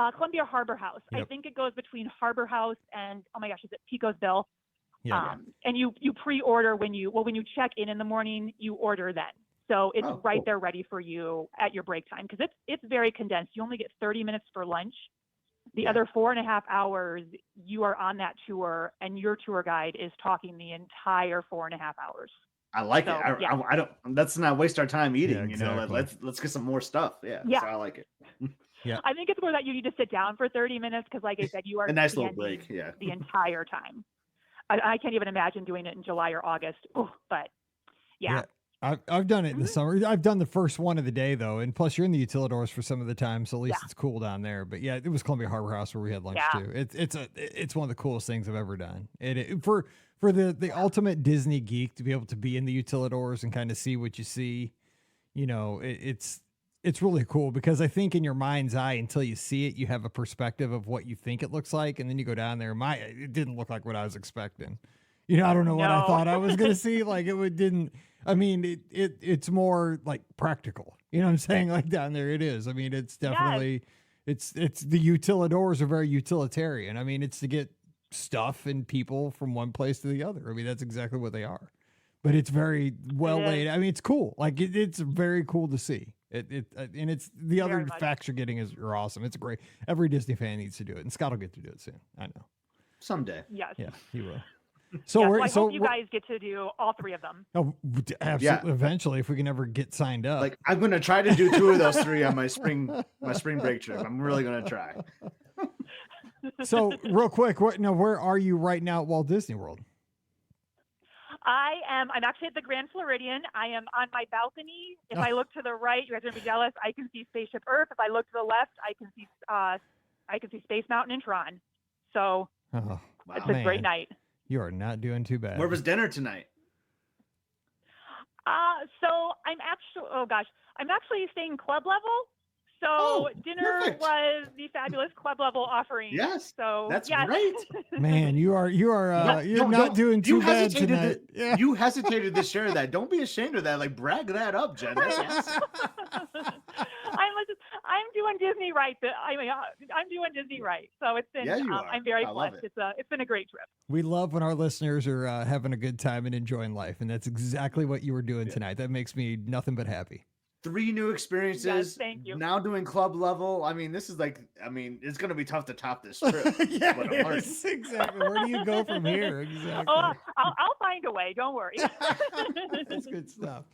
Speaker 5: a Columbia Harbor House.
Speaker 1: Yep.
Speaker 5: I think it goes between Harbor House and, oh my gosh, is it Pico's Bill?
Speaker 1: Yeah.
Speaker 5: And you pre-order when you check in the morning, you order then. So it's right there ready for you at your break time, because it's very condensed. You only get 30 minutes for lunch. The other 4.5 hours, you are on that tour, and your tour guide is talking the entire 4.5 hours.
Speaker 3: I like it. I don't. Let's not waste our time eating.
Speaker 1: Yeah, exactly.
Speaker 3: You know, let's get some more stuff. Yeah. So I like it.
Speaker 1: Yeah.
Speaker 5: I think it's more that you need to sit down for 30 minutes because, like I said, you are
Speaker 3: a nice little break. Yeah.
Speaker 5: The entire time. I can't even imagine doing it in July or August. Ooh, but yeah.
Speaker 1: I've done it in the summer. I've done the first one of the day though, and plus you're in the Utilidors for some of the time, so at least it's cool down there. But yeah, it was Columbia Harbor House where we had lunch too. It's one of the coolest things I've ever done. For the ultimate Disney geek to be able to be in the Utilidors and kind of see what you see, you know, it's really cool, because I think in your mind's eye, until you see it, you have a perspective of what you think it looks like, and then you go down there. It didn't look like what I was expecting. You know, I don't know what I thought I was going to see. Like didn't. I mean, it's more like practical. You know what I'm saying? Like down there, it is. I mean, it's definitely it's the Utilidors are very utilitarian. I mean, it's to get stuff and people from one place to the other. I mean, that's exactly what they are. But it's very well laid. I mean, it's cool. Like it's very cool to see. And it's the
Speaker 5: Very
Speaker 3: other
Speaker 5: much.
Speaker 3: facts you're getting are awesome. It's great. Every Disney fan needs to do it, and Scott will get to do it soon. I know.
Speaker 6: Someday.
Speaker 5: Yes.
Speaker 1: Yeah, he will.
Speaker 5: So,
Speaker 1: So
Speaker 5: I hope you guys get to do all three of them.
Speaker 1: Oh, absolutely. Eventually, if we can ever get signed up.
Speaker 6: Like I'm gonna try to do 2 of those 3 on my spring break trip. I'm really gonna try.
Speaker 1: So real quick, where are you right now at Walt Disney World?
Speaker 5: I'm actually at the Grand Floridian. I am on my balcony. If I look to the right, you guys are gonna be jealous. I can see Spaceship Earth. If I look to the left, I can see Space Mountain and Tron. So it's a great night.
Speaker 1: You are not doing too bad.
Speaker 6: Where was dinner tonight?
Speaker 5: So I'm actually staying club level. So dinner
Speaker 6: perfect.
Speaker 5: was the fabulous club level offering.
Speaker 6: Yes.
Speaker 5: So
Speaker 6: That's
Speaker 5: yes.
Speaker 6: great.
Speaker 1: Man, you're not doing too bad tonight. Yeah.
Speaker 6: You hesitated to share that. Don't be ashamed of that. Like brag that up, Jen. That's awesome.
Speaker 5: I'm doing Disney right. I'm doing Disney right. So it's been.
Speaker 6: Yeah, you are.
Speaker 5: I'm very
Speaker 6: I love
Speaker 5: blessed.
Speaker 6: it.
Speaker 5: It's been a great trip.
Speaker 1: We love when our listeners are having a good time and enjoying life, and that's exactly what you were doing tonight. That makes me nothing but happy.
Speaker 6: 3 new experiences.
Speaker 5: Yes, thank you.
Speaker 6: Now doing club level. I mean, it's going to be tough to top this trip.
Speaker 1: Yeah,
Speaker 6: What I'm learning.
Speaker 1: exactly. Where do you go from here? Exactly.
Speaker 5: Oh, I'll find a way. Don't worry.
Speaker 1: That's good stuff.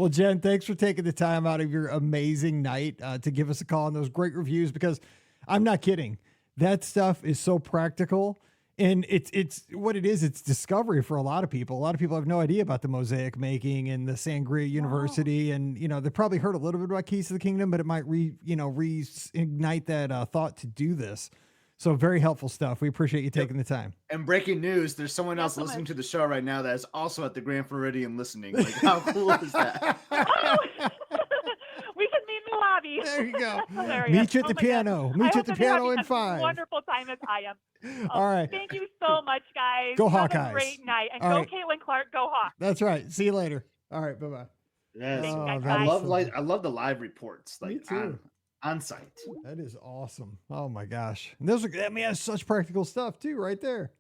Speaker 1: Well, Jen, thanks for taking the time out of your amazing night to give us a call on those great reviews, because I'm not kidding. That stuff is so practical. And it's what it is. It's discovery for a lot of people. A lot of people have no idea about the mosaic making and the Sangria University. And, they probably heard a little bit about Keys to the Kingdom, but it might reignite that thought to do this. So very helpful stuff. We appreciate you taking the time.
Speaker 3: And breaking news, there's someone else listening to the show right now that is also at the Grand Floridian listening. Like, how cool is that?
Speaker 5: We should meet in the lobby.
Speaker 1: There you go.
Speaker 5: Hilarious.
Speaker 1: Meet you at the
Speaker 5: my
Speaker 1: piano.
Speaker 5: God.
Speaker 1: Meet
Speaker 5: I
Speaker 1: you at the
Speaker 5: hope that you're
Speaker 1: piano
Speaker 5: having
Speaker 1: in
Speaker 5: a
Speaker 1: 5.
Speaker 5: Wonderful time as I am.
Speaker 1: All right.
Speaker 5: Thank you so much, guys.
Speaker 1: Go
Speaker 5: Have
Speaker 1: Hawkeyes.
Speaker 5: a great night. And
Speaker 1: All
Speaker 5: go
Speaker 1: right.
Speaker 5: Caitlin Clark. Go Hawks.
Speaker 1: That's right. See you later. All right. Bye-bye.
Speaker 3: Yes.
Speaker 1: Oh,
Speaker 5: guys.
Speaker 1: that
Speaker 3: I
Speaker 1: is
Speaker 3: love
Speaker 1: so-
Speaker 3: I love the live reports,
Speaker 1: Me
Speaker 3: like
Speaker 1: too.
Speaker 3: on site.
Speaker 1: That is awesome. Oh my gosh. And those are, that's such practical stuff too, right there.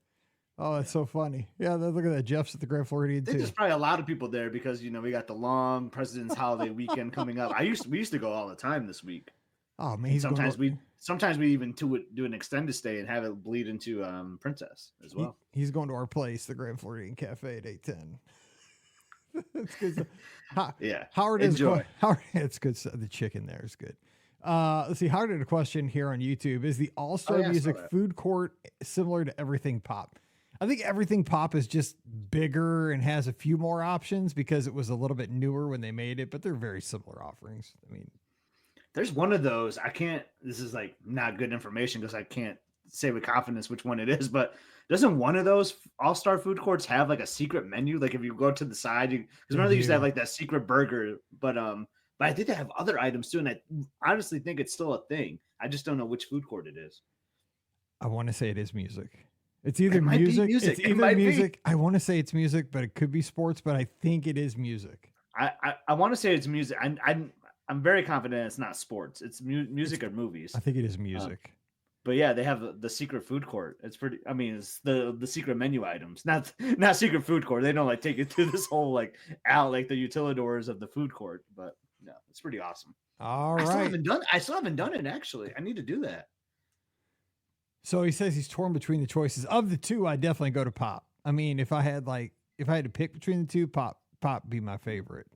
Speaker 1: Oh, that's so funny. Yeah, look at that. Jeff's at the Grand Floridian
Speaker 3: I think
Speaker 1: too.
Speaker 3: there's probably a lot of people there because we got the long President's Holiday weekend coming up. We used to go all the time this week.
Speaker 1: Oh man, he's
Speaker 3: Sometimes
Speaker 1: going
Speaker 3: we even do an extended stay and have it bleed into Princess as well.
Speaker 1: he's going to our place, the Grand Floridian Cafe at 8:10. That's good stuff.
Speaker 3: Yeah.
Speaker 1: Howard is
Speaker 3: Enjoy.
Speaker 1: Howard. It's good stuff. The chicken there is good. Let's see. Howard had a question here on YouTube. Is the All-Star
Speaker 3: I saw
Speaker 1: Music
Speaker 3: that.
Speaker 1: food court similar to Everything Pop? I think Everything Pop is just bigger and has a few more options because it was a little bit newer when they made it, but they're very similar offerings. I mean,
Speaker 3: There's one of those. This is like not good information because I can't say with confidence which one it is, but doesn't one of those all-star food courts have like a secret menu? Like if you go to the side, because remember they used to have like that secret burger, but I think they have other items too. And I honestly think it's still a thing. I just don't know which food court it is.
Speaker 1: I want to say it is music. It's either
Speaker 3: It might be
Speaker 1: music.
Speaker 3: music.
Speaker 1: It's
Speaker 3: It
Speaker 1: either
Speaker 3: might be.
Speaker 1: music. I want to say it's music, but it could be sports, but I think it is music.
Speaker 3: I want to say it's music. I'm very confident it's not sports. It's music or movies.
Speaker 1: I think it is music.
Speaker 3: But yeah, they have the secret food court. It's pretty. I mean, it's the secret menu items, not secret food court. They don't like take it through this whole like out like the utilidors of the food court. But no, it's pretty awesome.
Speaker 1: All
Speaker 3: I still
Speaker 1: right.
Speaker 3: haven't done it actually. I need to do that.
Speaker 1: So he says he's torn between the choices. Of the two, I definitely go to Pop. I mean, if I had to pick between the two, Pop be my favorite.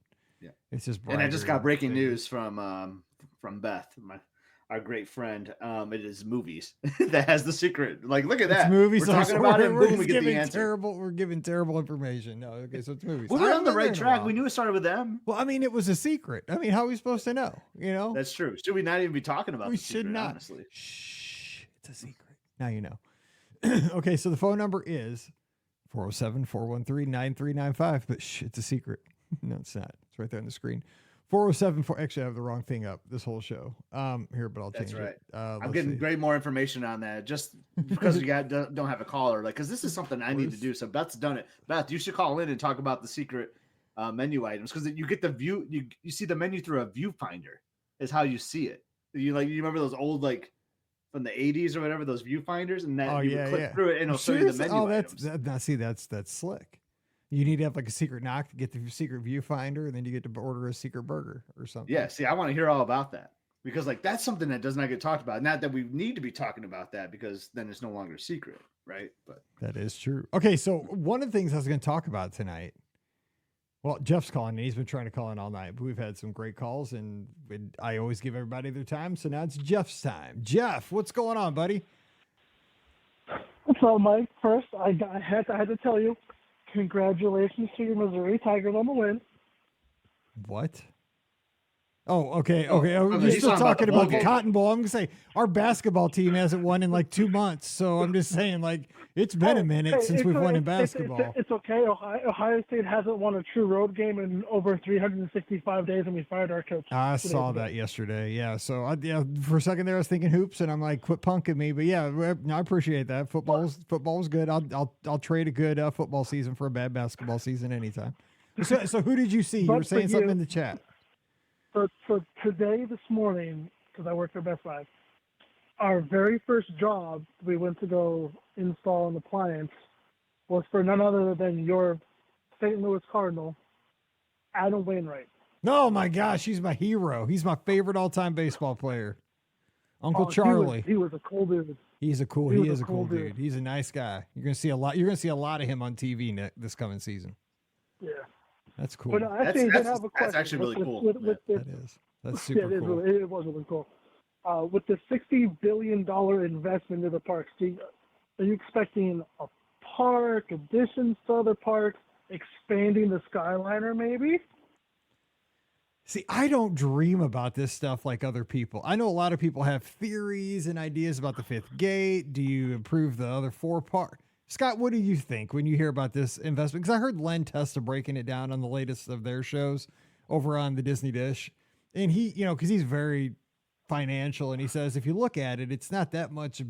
Speaker 3: Yeah.
Speaker 1: It's just
Speaker 3: And I just
Speaker 1: brighter
Speaker 3: got breaking
Speaker 1: and bigger.
Speaker 3: news from Beth, our great friend. It is movies that has the secret. Like, look at
Speaker 1: It's
Speaker 3: that.
Speaker 1: movies.
Speaker 3: We're talking about it, and
Speaker 1: we're
Speaker 3: boom, we
Speaker 1: just
Speaker 3: get the
Speaker 1: giving
Speaker 3: answer.
Speaker 1: We're giving terrible information. No, okay, so it's movies.
Speaker 3: We're
Speaker 1: I
Speaker 3: on the
Speaker 1: haven't been there
Speaker 3: right
Speaker 1: in a
Speaker 3: track.
Speaker 1: while.
Speaker 3: We knew it started with them.
Speaker 1: Well, I mean, it was a secret. I mean, how are we supposed to know?
Speaker 3: That's true. Should we not even be talking about
Speaker 1: we
Speaker 3: the
Speaker 1: should
Speaker 3: secret,
Speaker 1: not.
Speaker 3: honestly?
Speaker 1: Shh, it's a secret. Now you know. Okay, so the phone number is 407-413-9395, but shh, it's a secret. No, it's not. It's right there on the screen. 407 actually, I have the wrong thing up this whole show. Here, but I'll change
Speaker 3: That's right.
Speaker 1: it.
Speaker 3: I'm
Speaker 1: Let's
Speaker 3: getting
Speaker 1: see.
Speaker 3: great more information on that just because we don't have a caller. Like, because this is something I need to do. So Beth's done it. Beth, you should call in and talk about the secret menu items because you get the view. You see the menu through a viewfinder. Is how you see it. You remember those old like from the 80s or whatever, those viewfinders, and that you would click through it and it'll show you the menu items.
Speaker 1: That's slick. You need to have like a secret knock to get the secret viewfinder, and then you get to order a secret burger or something.
Speaker 3: Yeah, see, I want to hear all about that because like that's something that does not get talked about. Not that we need to be talking about that because then it's no longer a secret, right? But
Speaker 1: That is true. Okay, so one of the things I was going to talk about tonight. Well, Jeff's calling. He's been trying to call in all night, but we've had some great calls, and I always give everybody their time. So now it's Jeff's time. Jeff, what's going on, buddy?
Speaker 7: So, Mike, first, I had to tell you, congratulations to your Missouri Tigers on the win.
Speaker 1: What? Oh, okay.
Speaker 3: Oh,
Speaker 1: Okay.
Speaker 3: okay,
Speaker 1: You're
Speaker 3: he's
Speaker 1: still
Speaker 3: talking about
Speaker 1: talking
Speaker 3: the
Speaker 1: about
Speaker 3: bowl
Speaker 1: the
Speaker 3: game.
Speaker 1: Cotton Bowl. I'm going to say our basketball team hasn't won in like 2 months. So I'm just saying, like, it's been a minute since we've won in basketball.
Speaker 7: It's okay. Ohio State hasn't won a true road game in over 365 days, and we fired our coach.
Speaker 1: I
Speaker 7: 2 days
Speaker 1: saw
Speaker 7: ago.
Speaker 1: that yesterday. Yeah. So for a second there, I was thinking hoops, and I'm like, quit punking me. But yeah, I appreciate that. Football's good. I'll trade a good football season for a bad basketball season anytime. So who did you see? You
Speaker 7: But
Speaker 1: were saying
Speaker 7: for
Speaker 1: something
Speaker 7: you-
Speaker 1: in the chat.
Speaker 7: For today, this morning, because I work for Best Buy, our very first job we went to go install an appliance was for none other than your St. Louis Cardinal, Adam Wainwright.
Speaker 1: Oh my gosh, he's my hero. He's my favorite all-time baseball player. Uncle
Speaker 7: Oh,
Speaker 1: Charlie.
Speaker 7: He was a cool dude.
Speaker 1: He is a cool
Speaker 7: dude.
Speaker 1: dude. He's a nice guy. You're gonna see a lot of him on TV this coming season.
Speaker 7: Yeah.
Speaker 1: That's cool.
Speaker 7: But actually, I did have a question.
Speaker 3: That's actually really cool.
Speaker 7: With this,
Speaker 1: That is. That's super
Speaker 7: yeah,
Speaker 1: cool.
Speaker 7: It was really cool. With the $60 billion investment into the parks, are you expecting a park, additions to other parks, expanding the Skyliner maybe?
Speaker 1: See, I don't dream about this stuff like other people. I know a lot of people have theories and ideas about the fifth gate. Do you improve the other four parts? Scott, what do you think when you hear about this investment? Because I heard Len Testa breaking it down on the latest of their shows over on the Disney Dish. And he, because he's very financial, and he says, if you look at it, it's not that much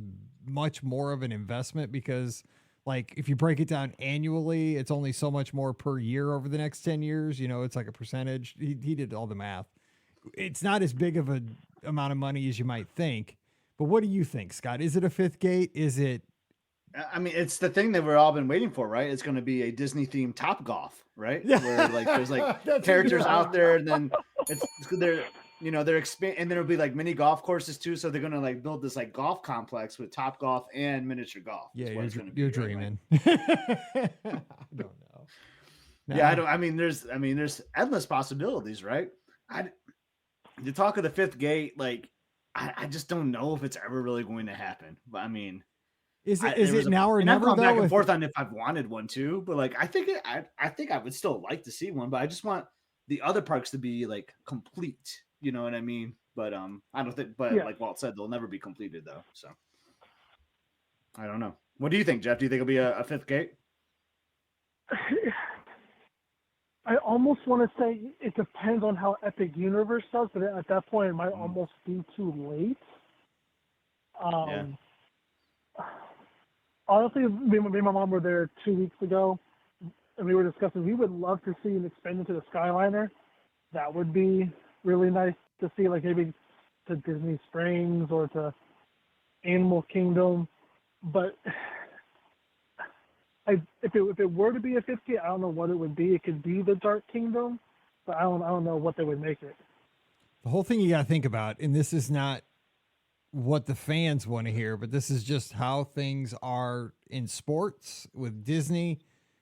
Speaker 1: more of an investment because, like, if you break it down annually, it's only so much more per year over the next 10 years. It's like a percentage. He did all the math. It's not as big of an amount of money as you might think. But what do you think, Scott? Is it a fifth gate? Is it?
Speaker 3: I mean, it's the thing that we've all been waiting for, right? It's going to be a Disney themed Top Golf, right? Where like there's like characters out there, and then they're expand, and then it'll be like mini golf courses too. So they're going to like build this like golf complex with Top Golf and miniature golf.
Speaker 1: Yeah,
Speaker 3: you're
Speaker 1: dreaming. I don't know. No.
Speaker 3: Yeah, I mean, there's endless possibilities, right? The talk of the fifth gate, like I just don't know if it's ever really going to happen. But I mean.
Speaker 1: Is it now or never?
Speaker 3: I've gone back and forth on if I've wanted one too, but like I think I would still like to see one, but I just want the other parks to be like complete. You know what I mean? But I don't think. But like Walt said, they'll never be completed though. So I don't know. What do you think, Jeff? Do you think it'll be a fifth gate?
Speaker 7: I almost want to say it depends on how Epic Universe does, but at that point it might almost be too late. Honestly, me and my mom were there 2 weeks ago, and we were discussing we would love to see an expansion to the Skyliner. That would be really nice to see, like maybe to Disney Springs or to Animal Kingdom. But if it were to be a 50, I don't know what it would be. It could be the Dark Kingdom, but I don't know what they would make it.
Speaker 1: The whole thing you got to think about, and this is not what the fans want to hear, but this is just how things are in sports with Disney,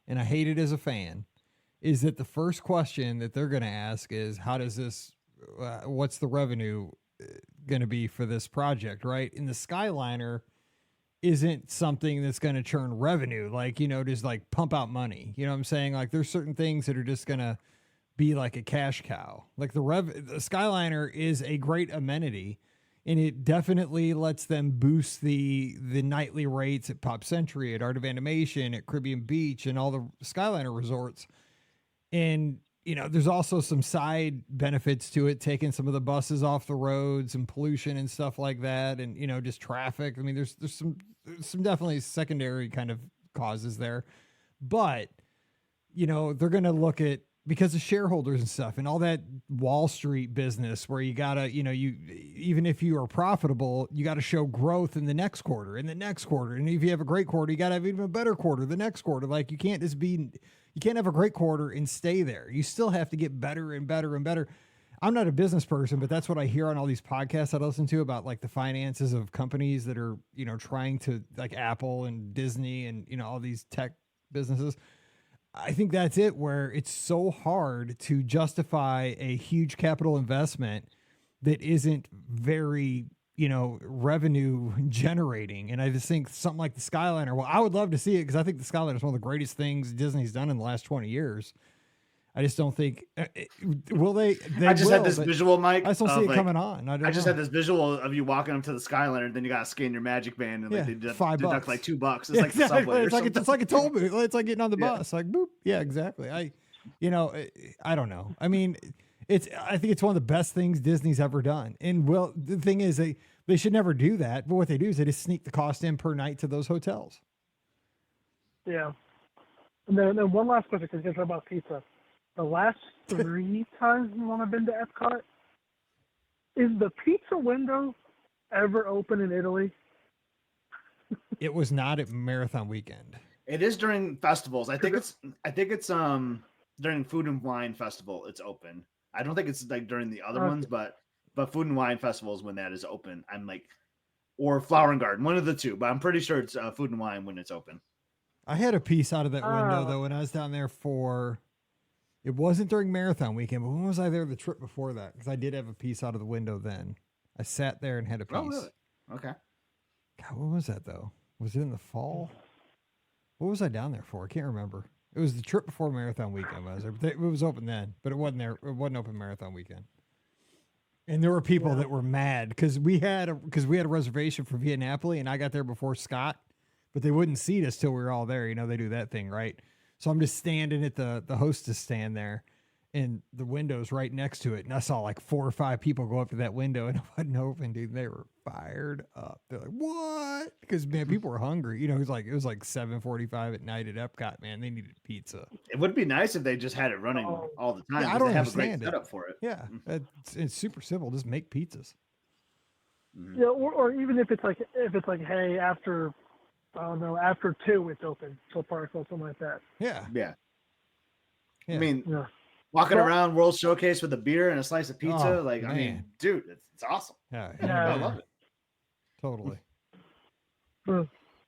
Speaker 1: and I hate it as a fan, is that the first question that they're going to ask is, how does this, what's the revenue going to be for this project, right? And the Skyliner isn't something that's going to churn revenue, like, just like pump out money. You know what I'm saying? Like there's certain things that are just going to be like a cash cow. Like the Skyliner is a great amenity, and it definitely lets them boost the nightly rates at Pop Century, at Art of Animation, at Caribbean Beach, and all the Skyliner resorts. And, there's also some side benefits to it, taking some of the buses off the roads and pollution and stuff like that. And, just traffic. I mean, there's some definitely secondary kind of causes there. But, they're going to look at, because of shareholders and stuff and all that Wall Street business where you gotta, even if you are profitable, you got to show growth in the next quarter, and if you have a great quarter, you got to have even a better quarter the next quarter. Like you can't have a great quarter and stay there. You still have to get better and better and better. I'm not a business person, but that's what I hear on all these podcasts I listen to about like the finances of companies that are, trying to, like Apple and Disney and, all these tech businesses. I think that's it, where it's so hard to justify a huge capital investment that isn't very, revenue generating. And I just think something like the Skyliner, well, I would love to see it because I think the Skyliner is one of the greatest things Disney's done in the last 20 years. I just don't think will they
Speaker 3: I just had this visual, Mike.
Speaker 1: I just don't see it coming on. I just
Speaker 3: had this visual of you walking up to the Skyliner, and then you got to scan your Magic Band, and like they deduct like $2. It's like the subway.
Speaker 1: It's like a toll booth. It's like getting on the bus. Like boop. Yeah, exactly. I don't know. I mean, I think it's one of the best things Disney's ever done. And well, the thing is, they should never do that. But what they do is they just sneak the cost in per night to those hotels.
Speaker 7: Yeah. And then one last question, because you guys about pizza. The last 3 times when I've been to Epcot, is the pizza window ever open in Italy?
Speaker 1: It was not at Marathon Weekend.
Speaker 3: It is during festivals. I think it's during Food and Wine Festival. It's open. I don't think it's like during the other ones, but Food and Wine Festival is when that is open. I'm like, or Flower and Garden, one of the two. But I'm pretty sure it's Food and Wine when it's open.
Speaker 1: I had a piece out of that window though when I was down there for It wasn't during marathon weekend, but when was I there the trip before that? Because I did have a piece out of the window then. I sat there and had a piece.
Speaker 3: Oh, really? Okay.
Speaker 1: God, what was that though? Was it in the fall? What was I down there for? I can't remember. It was the trip before marathon weekend. I was there. It was open then, but it wasn't there. It wasn't open marathon weekend. And there were people that were mad because we had a reservation for Via Napoli, and I got there before Scott, but they wouldn't seat us till we were all there. You know, they do that thing, right? So I'm just standing at the hostess stand there, and the window's right next to it, and I saw like 4 or 5 people go up to that window, and it wasn't open, dude. They were fired up. They're like, "What?" Because man, people were hungry. You know, it was like 7:45 at night at Epcot. Man, they needed pizza.
Speaker 3: It would be nice if they just had it running all the time.
Speaker 1: Yeah, I don't
Speaker 3: they have a great
Speaker 1: understand it.
Speaker 3: setup for it.
Speaker 1: Yeah, it's super simple. Just make pizzas.
Speaker 7: Yeah, or even if it's like hey, after I don't know, after 2 it's open till park or something like that.
Speaker 1: Yeah.
Speaker 3: Yeah.
Speaker 1: Yeah.
Speaker 3: I mean,
Speaker 7: Yeah.
Speaker 3: walking around World Showcase with a beer and a slice of pizza,
Speaker 1: Oh,
Speaker 3: I mean,
Speaker 1: man.
Speaker 3: dude, it's awesome.
Speaker 1: Yeah,
Speaker 3: I love it.
Speaker 1: Totally.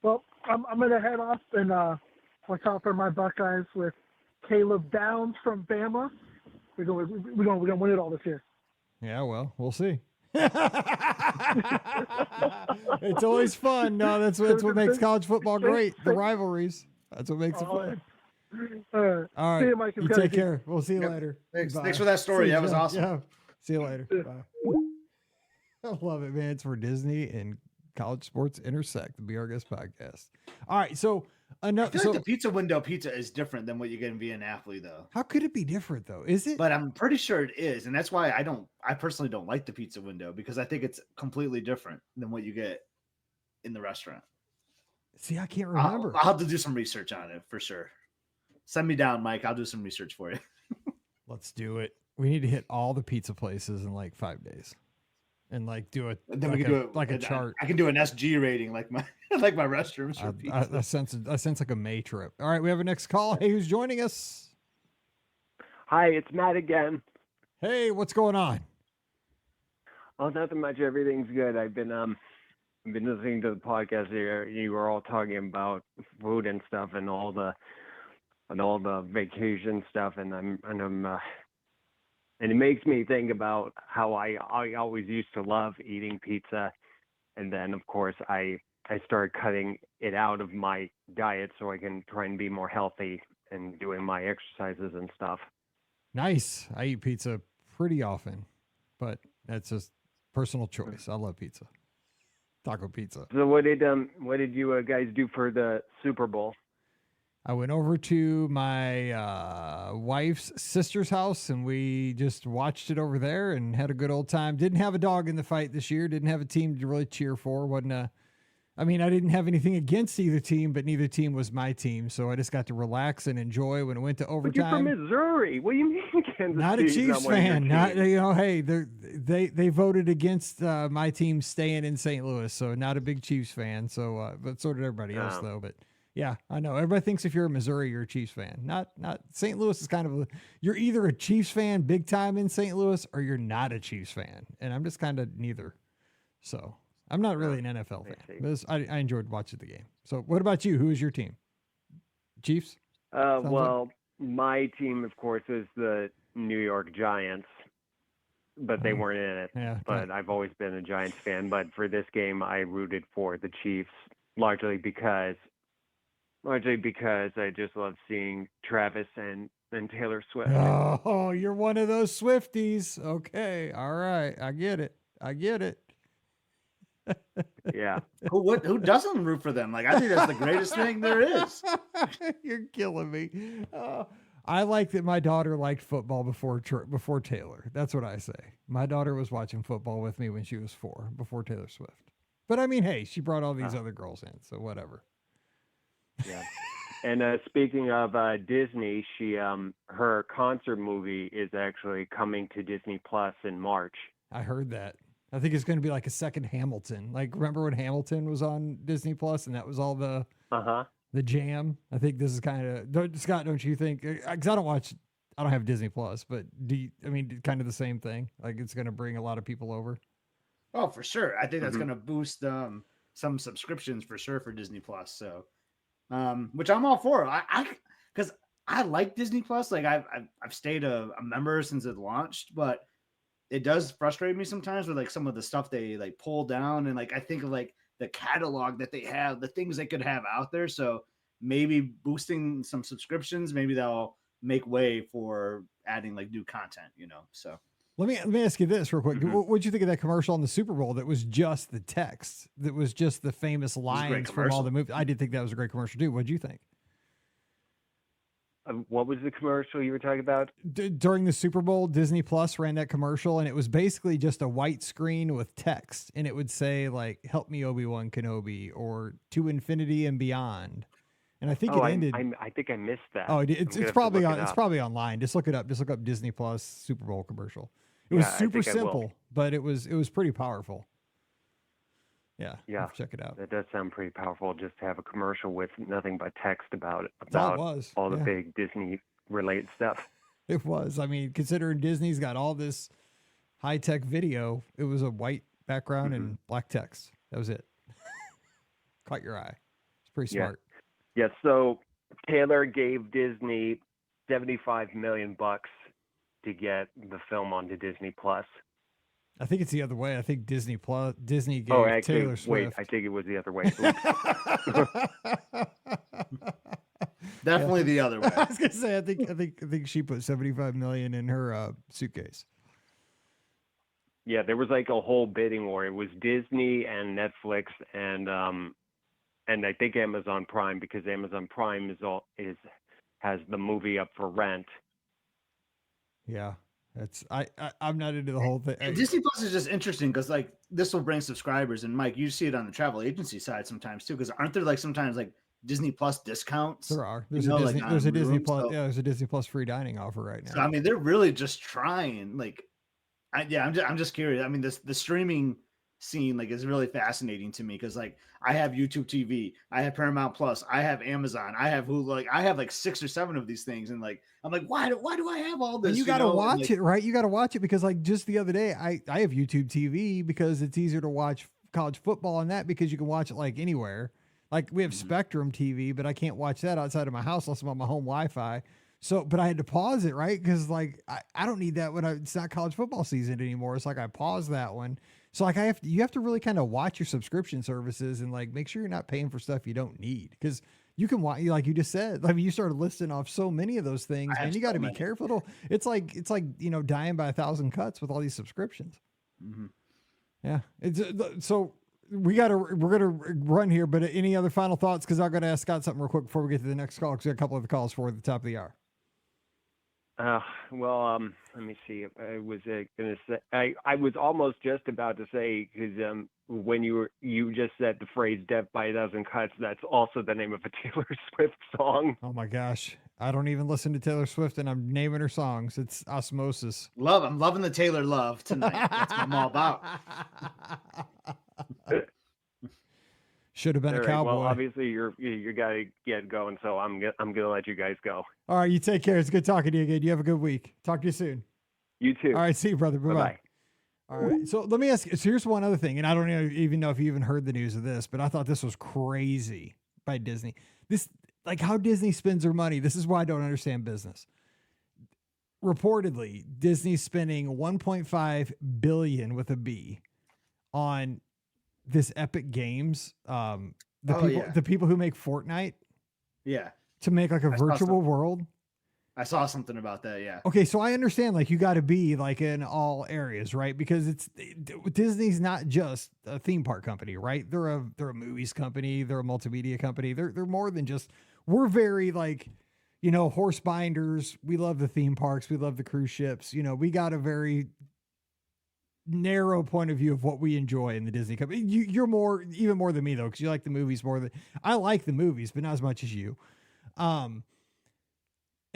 Speaker 7: Well, I'm gonna head off and watch out for my Buckeyes with Caleb Downs from Bama. We're gonna win it all this year.
Speaker 1: Yeah, well, we'll see. It's always fun. No, that's what makes college football great. The rivalries. That's what makes it fun. All right.
Speaker 7: See you, Mike.
Speaker 1: You take care. We'll see you later.
Speaker 3: Thanks.
Speaker 1: Bye.
Speaker 3: Thanks for that story.
Speaker 1: See you,
Speaker 3: That was
Speaker 1: John.
Speaker 3: awesome.
Speaker 1: Yeah. See you later. Bye. I love it, man. It's where Disney and college sports intersect. The Be Our Guest podcast. All right. So
Speaker 3: I feel like the pizza window pizza is different than what you get in Via Napoli, though.
Speaker 1: how could it be different though? Is it?
Speaker 3: But I'm pretty sure it is, and that's why I personally don't like the pizza window, because I think it's completely different than what you get in the restaurant.
Speaker 1: See, I can't remember.
Speaker 3: I'll have to do some research on it for sure. Send me down, Mike. I'll do some research for you.
Speaker 1: Let's do it. We need to hit all the pizza places in like 5 days, and like do it.
Speaker 3: And then
Speaker 1: like
Speaker 3: we can do it
Speaker 1: like a chart.
Speaker 3: I can do an SG rating like my like my restrooms for pizza.
Speaker 1: I sense like a May trip. All right, we have a next call. Hey, who's joining us?
Speaker 8: Hi, it's Matt again.
Speaker 1: Hey, what's going on?
Speaker 8: Oh, nothing much. Everything's good. I've been listening to the podcast here. You were all talking about food and stuff, and all the vacation stuff, and and it makes me think about how I always used to love eating pizza, and then of course I started cutting it out of my diet so I can try and be more healthy and doing my exercises and stuff.
Speaker 1: Nice. I eat pizza pretty often, but that's just personal choice. I love pizza. Taco pizza.
Speaker 8: So what did you guys do for the Super Bowl?
Speaker 1: I went over to my wife's sister's house, and we just watched it over there and had a good old time. Didn't have a dog in the fight this year. Didn't have a team to really cheer for. I didn't have anything against either team, but neither team was my team. So I just got to relax and enjoy when it went to overtime.
Speaker 8: But you're from Missouri. What do you mean Kansas
Speaker 1: Not a
Speaker 8: City's
Speaker 1: Chiefs
Speaker 8: not one of your
Speaker 1: fan. Not,
Speaker 8: teams?
Speaker 1: hey, they voted against my team staying in St. Louis, so not a big Chiefs fan. So, but so did everybody else, though. But yeah, I know everybody thinks if you're a Missouri, you're a Chiefs fan. Not St. Louis is kind of you're either a Chiefs fan big time in St. Louis, or you're not a Chiefs fan, and I'm just kind of neither. So I'm not really an NFL fan. But I enjoyed watching the game. So what about you? Who is your team? Chiefs?
Speaker 8: Well, my team, of course, is the New York Giants, but they weren't in it.
Speaker 1: Yeah,
Speaker 8: but I've always been a Giants fan. But for this game, I rooted for the Chiefs, largely because I just love seeing Travis and Taylor Swift.
Speaker 1: Oh, you're one of those Swifties. Okay. All right. I get it.
Speaker 8: Yeah.
Speaker 3: Who doesn't root for them? Like, I think that's the greatest thing there is.
Speaker 1: You're killing me. I like that my daughter liked football before Taylor. That's what I say. My daughter was watching football with me when she was 4, before Taylor Swift. But I mean, hey, she brought all these other girls in, so whatever.
Speaker 8: Yeah. And speaking of Disney, her concert movie is actually coming to Disney Plus in March.
Speaker 1: I heard that. I think it's going to be like a second Hamilton. Like, remember when Hamilton was on Disney Plus and that was all the jam? I think this is kind of, Scott, don't you think? Because I don't have Disney Plus, but kind of the same thing. Like, it's going to bring a lot of people over.
Speaker 3: Oh, for sure. I think that's going to boost some subscriptions for sure for Disney Plus. So, which I'm all for. Because I like Disney Plus. Like I've stayed a member since it launched, but it does frustrate me sometimes with like some of the stuff they like pull down, and like I think of like the catalog that they have, the things they could have out there. So maybe boosting some subscriptions, maybe that'll make way for adding like new content, you know. So
Speaker 1: Let me ask you this real quick.
Speaker 3: Mhm.
Speaker 1: What'd you think of that commercial on the Super Bowl that was just the text, that was just the famous
Speaker 3: was a great
Speaker 1: lines from all
Speaker 3: commercial.
Speaker 1: the movies? I did think that was a great commercial too. What'd you think?
Speaker 8: What was the commercial you were talking about?
Speaker 1: During the Super Bowl, Disney Plus ran that commercial, and it was basically just a white screen with text, and it would say like "Help me, Obi-Wan Kenobi" or "To Infinity and Beyond." And I think it ended.
Speaker 8: I think I missed that.
Speaker 1: Oh,
Speaker 8: I'm
Speaker 1: it's
Speaker 8: gonna have to
Speaker 1: probably
Speaker 8: look
Speaker 1: on.
Speaker 8: it
Speaker 1: It's
Speaker 8: up.
Speaker 1: probably online. Just look it up. Just look up Disney Plus Super Bowl commercial. It was
Speaker 8: Yeah, I
Speaker 1: super
Speaker 8: think I will.
Speaker 1: simple, but it was pretty powerful. Yeah,
Speaker 8: Yeah.
Speaker 1: check it out.
Speaker 8: That does sound pretty powerful, just to have a commercial with nothing but text about
Speaker 1: That's all it was.
Speaker 8: all the
Speaker 1: Yeah.
Speaker 8: big Disney related stuff.
Speaker 1: It was. I mean, considering Disney's got all this high tech video, it was a white background and black text. That was it. Caught your eye. It's pretty
Speaker 8: Yeah.
Speaker 1: smart.
Speaker 8: Yeah, so Taylor gave Disney $75 million to get the film onto Disney Plus.
Speaker 1: I think it's the other way. I think Disney gave
Speaker 8: Oh, actually,
Speaker 1: Taylor
Speaker 8: wait,
Speaker 1: Swift.
Speaker 8: I think it was the other way.
Speaker 3: Definitely the other way.
Speaker 1: I was gonna say, I think she put 75 million in her suitcase.
Speaker 8: Yeah, there was like a whole bidding war. It was Disney and Netflix and I think Amazon Prime, because Amazon Prime has the movie up for rent.
Speaker 1: Yeah, I'm not into the whole thing.
Speaker 3: And Disney Plus is just interesting because like this will bring subscribers, and Mike, you see it on the travel agency side sometimes too. Because aren't there like sometimes like Disney Plus discounts?
Speaker 1: There are.
Speaker 3: You
Speaker 1: There's
Speaker 3: know,
Speaker 1: a
Speaker 3: like
Speaker 1: Disney.
Speaker 3: on
Speaker 1: There's a Disney
Speaker 3: rooms,
Speaker 1: Plus.
Speaker 3: so-
Speaker 1: Yeah, there's a Disney Plus free dining offer right now.
Speaker 3: So I mean, they're really just trying. Like, I'm just curious. I mean, the streaming scene like is really fascinating to me because like I have YouTube TV, I have Paramount Plus, I have Amazon, I have Hulu. Like I have like 6 or 7 of these things, and like I'm like, why do I have all this?
Speaker 1: And you got to
Speaker 3: know?
Speaker 1: watch
Speaker 3: Like,
Speaker 1: it, right? You got to watch it because, like, just the other day, I have YouTube TV because it's easier to watch college football on that because you can watch it like anywhere. Like we have Spectrum TV, but I can't watch that outside of my house unless I'm on my home Wi-Fi. So, but I had to pause it, right? Because like I don't need that when it's not college football season anymore. It's like I paused that one. So like you have to really kind of watch your subscription services and like make sure you're not paying for stuff you don't need because you can watch, like you just said, I mean, you started listing off so many of those things, and you got to be careful. It's like dying by 1,000 cuts with all these subscriptions.
Speaker 3: Mhm.
Speaker 1: Yeah. So we're gonna run here, but any other final thoughts? Because I'm gonna ask Scott something real quick before we get to the next call. Because we got a couple of the calls for the top of the hour.
Speaker 8: Let me see. I was gonna say I was almost just about to say, because when you just said the phrase "death by a dozen cuts," that's also the name of a Taylor Swift song.
Speaker 1: Oh my gosh, I don't even listen to Taylor Swift, and I'm naming her songs. It's osmosis.
Speaker 3: I'm loving the Taylor love tonight. That's what I'm all about.
Speaker 1: Should have been
Speaker 8: All
Speaker 1: a
Speaker 8: right,
Speaker 1: cowboy.
Speaker 8: well, obviously you gotta get going, so I'm gonna let you guys go.
Speaker 1: All right, you take care. It's good talking to you again. You have a good week. Talk to you soon.
Speaker 8: You too.
Speaker 1: All right, see you, brother. Bye-bye.
Speaker 8: Bye-bye.
Speaker 1: All right, so let me ask you. So here's one other thing, and I don't even know if you even heard the news of this, but I thought this was crazy by Disney. This, like how Disney spends their money. This is why I don't understand business. Reportedly, Disney's spending $1.5 billion with a B on this Epic Games. The people who make Fortnite.
Speaker 3: Yeah.
Speaker 1: To make like a virtual world.
Speaker 3: I saw something about that. Yeah.
Speaker 1: Okay, so I understand like you got to be like in all areas, right? Because Disney's not just a theme park company, right? They're a movies company, they're a multimedia company. They're more than just. We're very like, horse binders. We love the theme parks, we love the cruise ships. We got a very narrow point of view of what we enjoy in the Disney company. You're even more than me though, because you like the movies more than I like the movies, but not as much as you.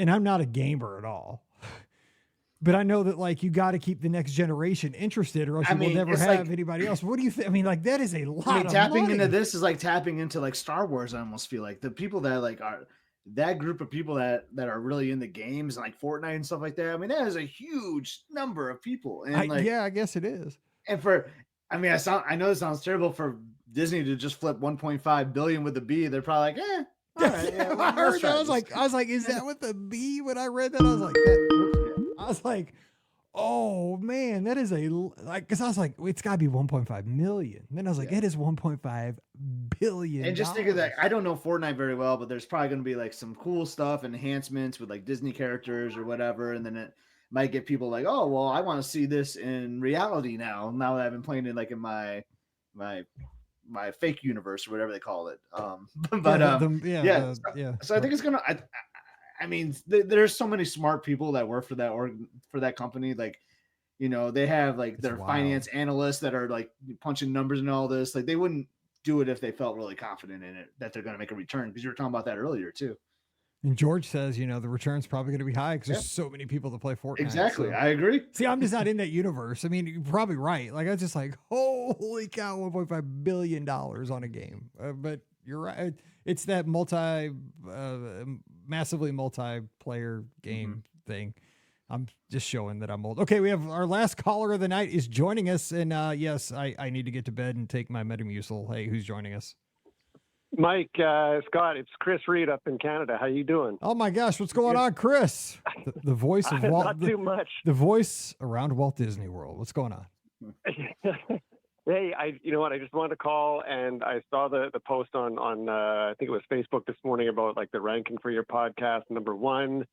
Speaker 1: And I'm not a gamer at all, but I know that like you got to keep the next generation interested, or else you will never have anybody else. What do you think? I mean, like that is a lot. Of
Speaker 3: tapping
Speaker 1: money.
Speaker 3: into this is like tapping into like Star Wars. I almost feel like the people that like are that group of people that are really in the games and like Fortnite and stuff like that. I mean, that is a huge number of people. And
Speaker 1: I guess it is.
Speaker 3: And I know it sounds terrible for Disney to just flip 1.5 billion with a B. They're probably like, All right, yeah,
Speaker 1: I heard
Speaker 3: let's
Speaker 1: that.
Speaker 3: try
Speaker 1: I was
Speaker 3: this.
Speaker 1: like, is that with the B? When I read that, I was like, that, I was like, oh man, that is because I was like, it's got to be 1.5 million. And then I was like,
Speaker 3: Yeah.
Speaker 1: it is 1.5 billion.
Speaker 3: And just think of that. I don't know Fortnite very well, but there's probably going to be like some cool stuff, enhancements with like Disney characters or whatever, and then it might get people like, oh, well, I want to see this in reality now. Now that I've been playing it like in my fake universe or whatever they call it. But yeah. So I think it's gonna. I mean, there's so many smart people that work for that company. Like, they have like their finance analysts that are like punching numbers and all this. Like, they wouldn't do it if they felt really confident in it that they're going to make a return, because you were talking about that earlier too.
Speaker 1: And George says, the return's probably going to be high because there's so many people that play Fortnite.
Speaker 3: Exactly.
Speaker 1: So.
Speaker 3: I agree.
Speaker 1: See, I'm just not in that universe. I mean, you're probably right. Like, I was just like, holy cow, $1.5 billion on a game. But you're right. It's that massively multiplayer game thing. I'm just showing that I'm old. Okay, we have our last caller of the night is joining us. And yes, I need to get to bed and take my Metamucil. Hey, who's joining us?
Speaker 9: Mike, Scott, it's Chris Reed up in Canada. How you doing?
Speaker 1: Oh my gosh, what's going on, Chris? The voice of Walt.
Speaker 9: Not too much.
Speaker 1: The voice around Walt Disney World. What's going on?
Speaker 9: Hey, you know what? I just wanted to call, and I saw the post on I think it was Facebook this morning about like the ranking for your podcast, #1,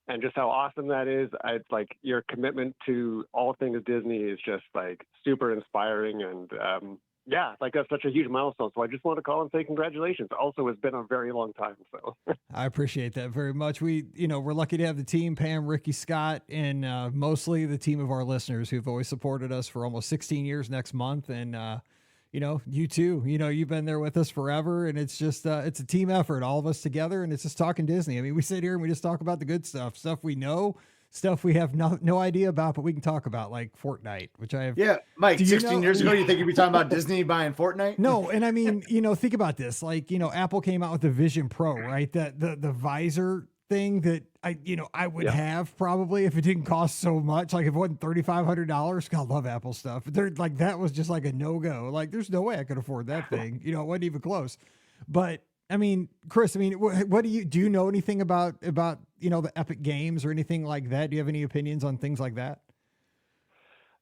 Speaker 9: and just how awesome that is. It's like your commitment to all things Disney is just like super inspiring, and yeah, like that's such a huge milestone. So I just want to call and say congratulations. Also, it's been a very long time. So
Speaker 1: I appreciate that very much. We're lucky to have the team, Pam, Ricky, Scott, and mostly the team of our listeners who've always supported us for almost 16 years next month. And, you too, you've been there with us forever, and it's just, it's a team effort, all of us together. And it's just talking Disney. I mean, we sit here and we just talk about the good stuff we know, stuff we have no idea about, but we can talk about, like Fortnite, which I have.
Speaker 3: Yeah, Mike, 16 years ago, you think you'd be talking about Disney buying Fortnite?
Speaker 1: No, and I mean, think about this. Like, Apple came out with the Vision Pro, right? That the visor thing that I would have probably if it didn't cost so much. Like if it wasn't $3,500. God, I love Apple stuff. They're like, that was just like a no-go. Like, there's no way I could afford that thing. It wasn't even close. But I mean, Chris, what do you know anything about, the Epic Games or anything like that? Do you have any opinions on things like that?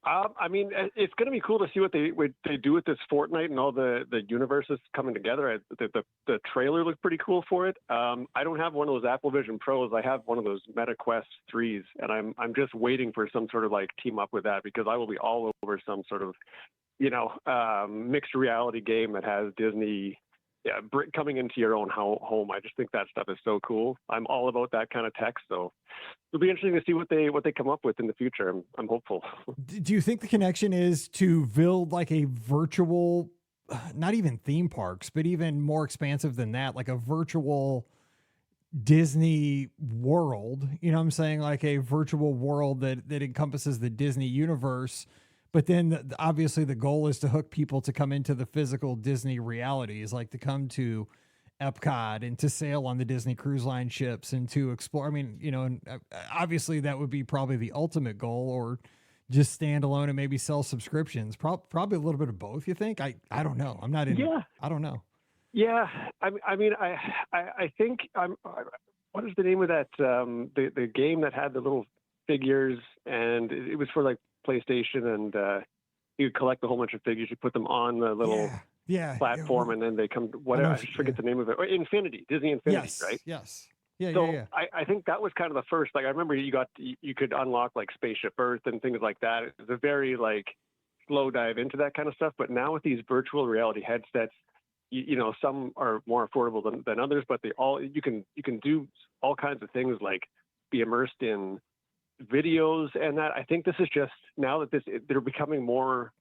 Speaker 9: I mean, it's going to be cool to see what they do with this Fortnite and all the universes coming together. The trailer looked pretty cool for it. I don't have one of those Apple Vision Pros. I have one of those Meta Quest 3s, and I'm just waiting for some sort of like team up with that, because I will be all over some sort of, mixed reality game that has Disney coming into your own home. I just think that stuff is so cool. I'm all about that kind of tech, so it'll be interesting to see what they come up with in the future. I'm hopeful.
Speaker 1: Do you think the connection is to build like a virtual, not even theme parks, but even more expansive than that, like a virtual Disney world? You know what I'm saying? Like a virtual world that encompasses the Disney universe. But then obviously the goal is to hook people to come into the physical Disney realities, like to come to Epcot and to sail on the Disney Cruise Line ships and to explore. I mean, and obviously that would be probably the ultimate goal, or just stand alone and maybe sell subscriptions. Probably a little bit of both. You think? I don't know. I'm not in.
Speaker 9: Yeah.
Speaker 1: I don't know.
Speaker 9: Yeah. I mean, I think what is the name of that? The game that had the little figures, and it was for like PlayStation, and you could collect a whole bunch of figures. You put them on the little platform, and then they come. Whatever, I forget the name of it. Or Infinity, Disney Infinity,
Speaker 1: yes,
Speaker 9: right?
Speaker 1: Yes. Yeah.
Speaker 9: So
Speaker 1: yeah.
Speaker 9: I think that was kind of the first. Like I remember you could unlock like Spaceship Earth and things like that. It was a very like slow dive into that kind of stuff. But now with these virtual reality headsets, some are more affordable than others, but you can do all kinds of things, like be immersed in videos and that. I think this is just, now that they're becoming more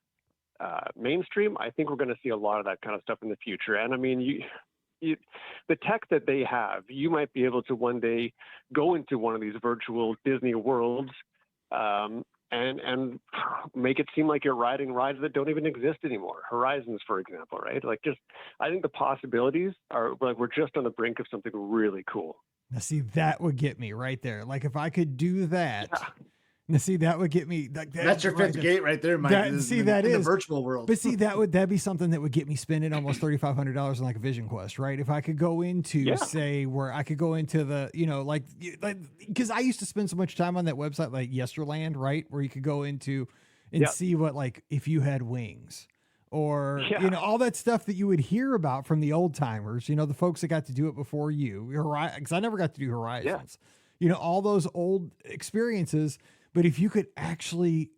Speaker 9: mainstream, I think we're going to see a lot of that kind of stuff in the future. And I mean, the tech that they have, you might be able to one day go into one of these virtual Disney worlds and make it seem like you're riding rides that don't even exist anymore. Horizons, for example, right? Like, just, I think the possibilities are like, we're just on the brink of something really cool.
Speaker 1: Now, see, that would get me right there. Like, if I could do that, Now, see, that would get me. Like,
Speaker 3: That's your fifth gate right there, Mike.
Speaker 1: That,
Speaker 3: is
Speaker 1: see,
Speaker 3: in,
Speaker 1: that
Speaker 3: in
Speaker 1: is
Speaker 3: the virtual world.
Speaker 1: But see, that'd be something that would get me spending almost $3,500 on like a Vision Quest, right? If I could go into, say, where I could go into the, like, because I used to spend so much time on that website, like Yesterland, right, where you could go into and see what, like, if you had wings, or all that stuff that you would hear about from the old timers, the folks that got to do it before you, because I never got to do Horizons, all those old experiences. But if you could actually,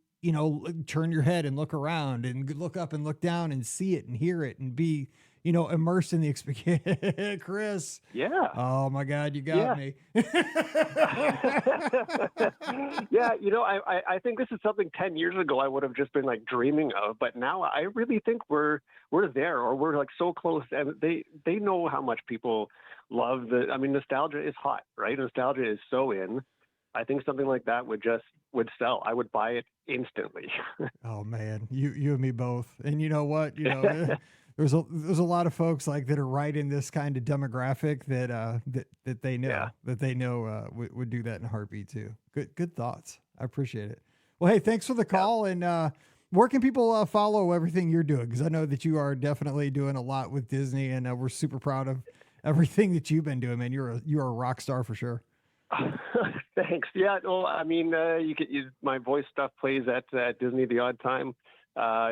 Speaker 1: turn your head and look around and look up and look down and see it and hear it and be, immersed in the experience. Chris.
Speaker 9: Yeah.
Speaker 1: Oh my God, you got me.
Speaker 9: Yeah. I think this is something 10 years ago I would have just been like dreaming of, but now I really think we're there, or we're like so close, and they know how much people love nostalgia is hot, right? Nostalgia is so in. I think something like that would sell. I would buy it instantly.
Speaker 1: Oh man, you and me both. And you know what? There's a lot of folks like that are right in this kind of demographic that they know would do that in a heartbeat too. Good thoughts. I appreciate it. Well, hey, thanks for the call. And where can people follow everything you're doing? Because I know that you are definitely doing a lot with Disney, and we're super proud of everything that you've been doing, man. You're a rock star for sure.
Speaker 9: Thanks. Yeah. Well, my voice stuff plays at Disney the odd time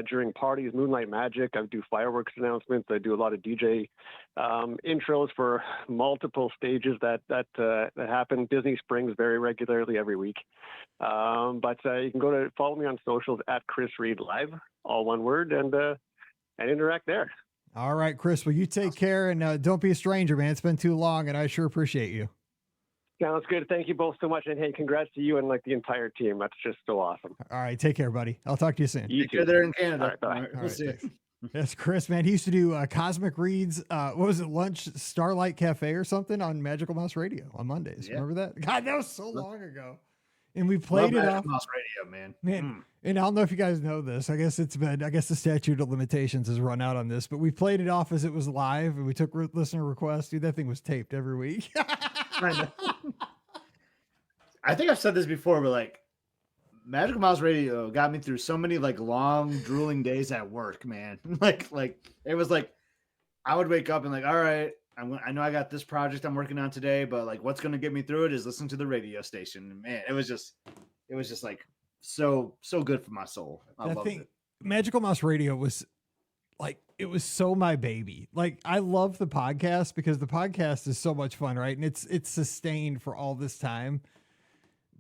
Speaker 9: during parties, Moonlight Magic. I do fireworks announcements. I do a lot of DJ intros for multiple stages that happen. Disney Springs very regularly every week. But you can follow me on socials at Chris Reed Live, all one word, and interact there.
Speaker 1: All right, Chris. Well, you take care, and don't be a stranger, man. It's been too long, and I sure appreciate you.
Speaker 9: Sounds good. Thank you both so much. And hey, congrats to you and like the entire team. That's just so awesome.
Speaker 1: All right. Take care, buddy. I'll talk to you soon.
Speaker 3: You too. There in Canada.
Speaker 9: All right, bye.
Speaker 3: All right, we'll see you.
Speaker 1: That's Chris, man. He used to do Cosmic Reads. What was it? Lunch Starlight Cafe or something on Magical Mouse Radio on Mondays. Yeah. Remember that? God, that was so long ago. And we played it off.
Speaker 3: Mouse Radio, man.
Speaker 1: And I don't know if you guys know this. I guess the statute of limitations has run out on this, but we played it off as it was live, and we took listener requests. Dude, that thing was taped every week.
Speaker 3: I think I've said this before, but like Magical Mouse Radio got me through so many like long, drooling days at work, man. like it was like I would wake up and like, all right, I know I got this project I'm working on today, but like what's going to get me through it is listening to the radio station. And man, it was just like so good for my soul. I loved it.
Speaker 1: Magical Mouse Radio was like, it was so my baby. Like, I love the podcast because the podcast is so much fun, right? And it's sustained for all this time.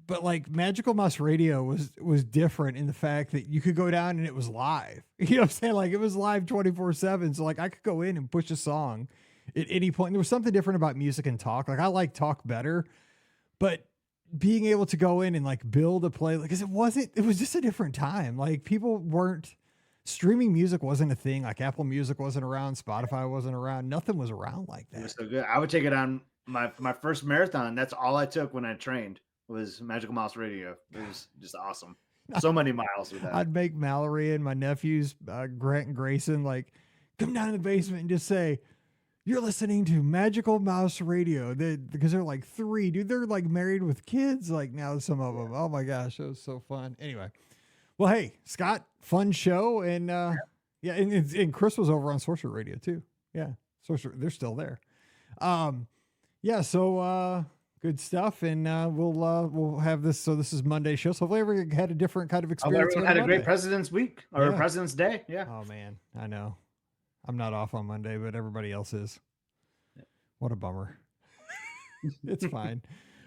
Speaker 1: But like Magical Mouse Radio was different in the fact that you could go down and it was live. You know what I'm saying? Like, it was live 24/7. So like I could go in and push a song at any point. And there was something different about music and talk. Like, I like talk better, but being able to go in and like build a play, because it was just a different time. Like, streaming music wasn't a thing. Like, Apple Music wasn't around, Spotify wasn't around, nothing was around like that.
Speaker 3: It was so good. I would take it on my first marathon. That's all I took when I trained was Magical Mouse Radio. It was just awesome. So many miles with that.
Speaker 1: I'd make Mallory and my nephews, Grant and Grayson, like come down in the basement and just say, "You're listening to Magical Mouse Radio." Because they're like 3, dude. They're like married with kids. Like now, some of them. Oh my gosh, it was so fun. Anyway, well, hey, Scott, fun show, and and Chris was over on Sorcerer Radio too. Yeah, Sorcerer, they're still there. So good stuff, and we'll have this. So this is Monday's show. So hopefully everyone had a different kind of experience.
Speaker 3: Everyone had a great President's Week or President's Day. Yeah.
Speaker 1: Oh man, I know. I'm not off on Monday, but everybody else is. What a bummer. It's fine.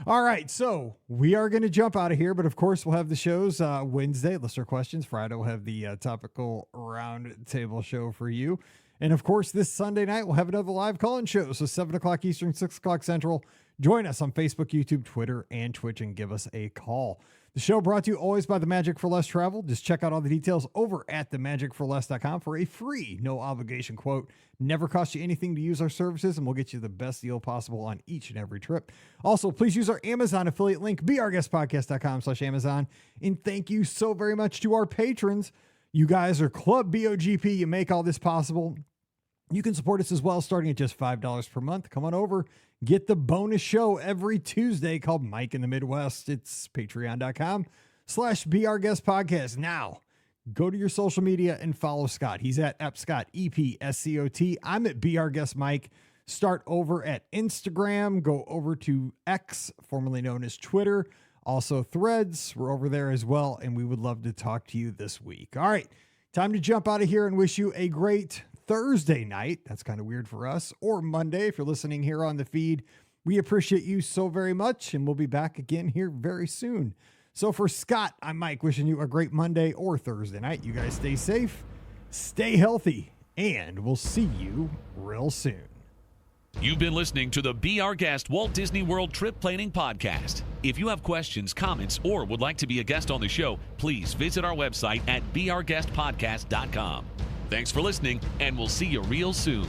Speaker 1: All right, so we are going to jump out of here, but of course we'll have the shows Wednesday, listener questions. Friday we'll have the topical round table show for you. And of course, this Sunday night, we'll have another live call-in show. So 7 o'clock Eastern, 6 o'clock Central. Join us on Facebook, YouTube, Twitter, and Twitch, and give us a call. The show brought to you always by the Magic for Less Travel. Just check out all the details over at themagicforless.com for a free, no obligation quote. Never cost you anything to use our services, and we'll get you the best deal possible on each and every trip. Also, please use our Amazon affiliate link, beourguestpodcast.com/Amazon. And thank you so very much to our patrons. You guys are Club BOGP. You make all this possible. You can support us as well, starting at just $5 per month. Come on over. Get the bonus show every Tuesday called Mike in the Midwest. It's patreon.com Be Our Guest Podcast. Now, go to your social media and follow Scott. He's at Epscott, EPSCOT. I'm at Be Our Guest Mike. Start over at Instagram. Go over to X, formerly known as Twitter. Also Threads. We're over there as well, and we would love to talk to you this week. All right, time to jump out of here and wish you a great Thursday night. That's kind of weird for us. Or Monday if you're listening here on the feed. We appreciate you so very much, and we'll be back again here very soon. So for Scott, I'm Mike, wishing you a great Monday or Thursday night. You guys stay safe, stay healthy, and we'll see you real soon.
Speaker 2: You've been listening to the Be Our Guest Walt Disney World Trip Planning Podcast. If you have questions, comments, or would like to be a guest on the show, please visit our website at beourguestpodcast.com. Thanks for listening, and we'll see you real soon.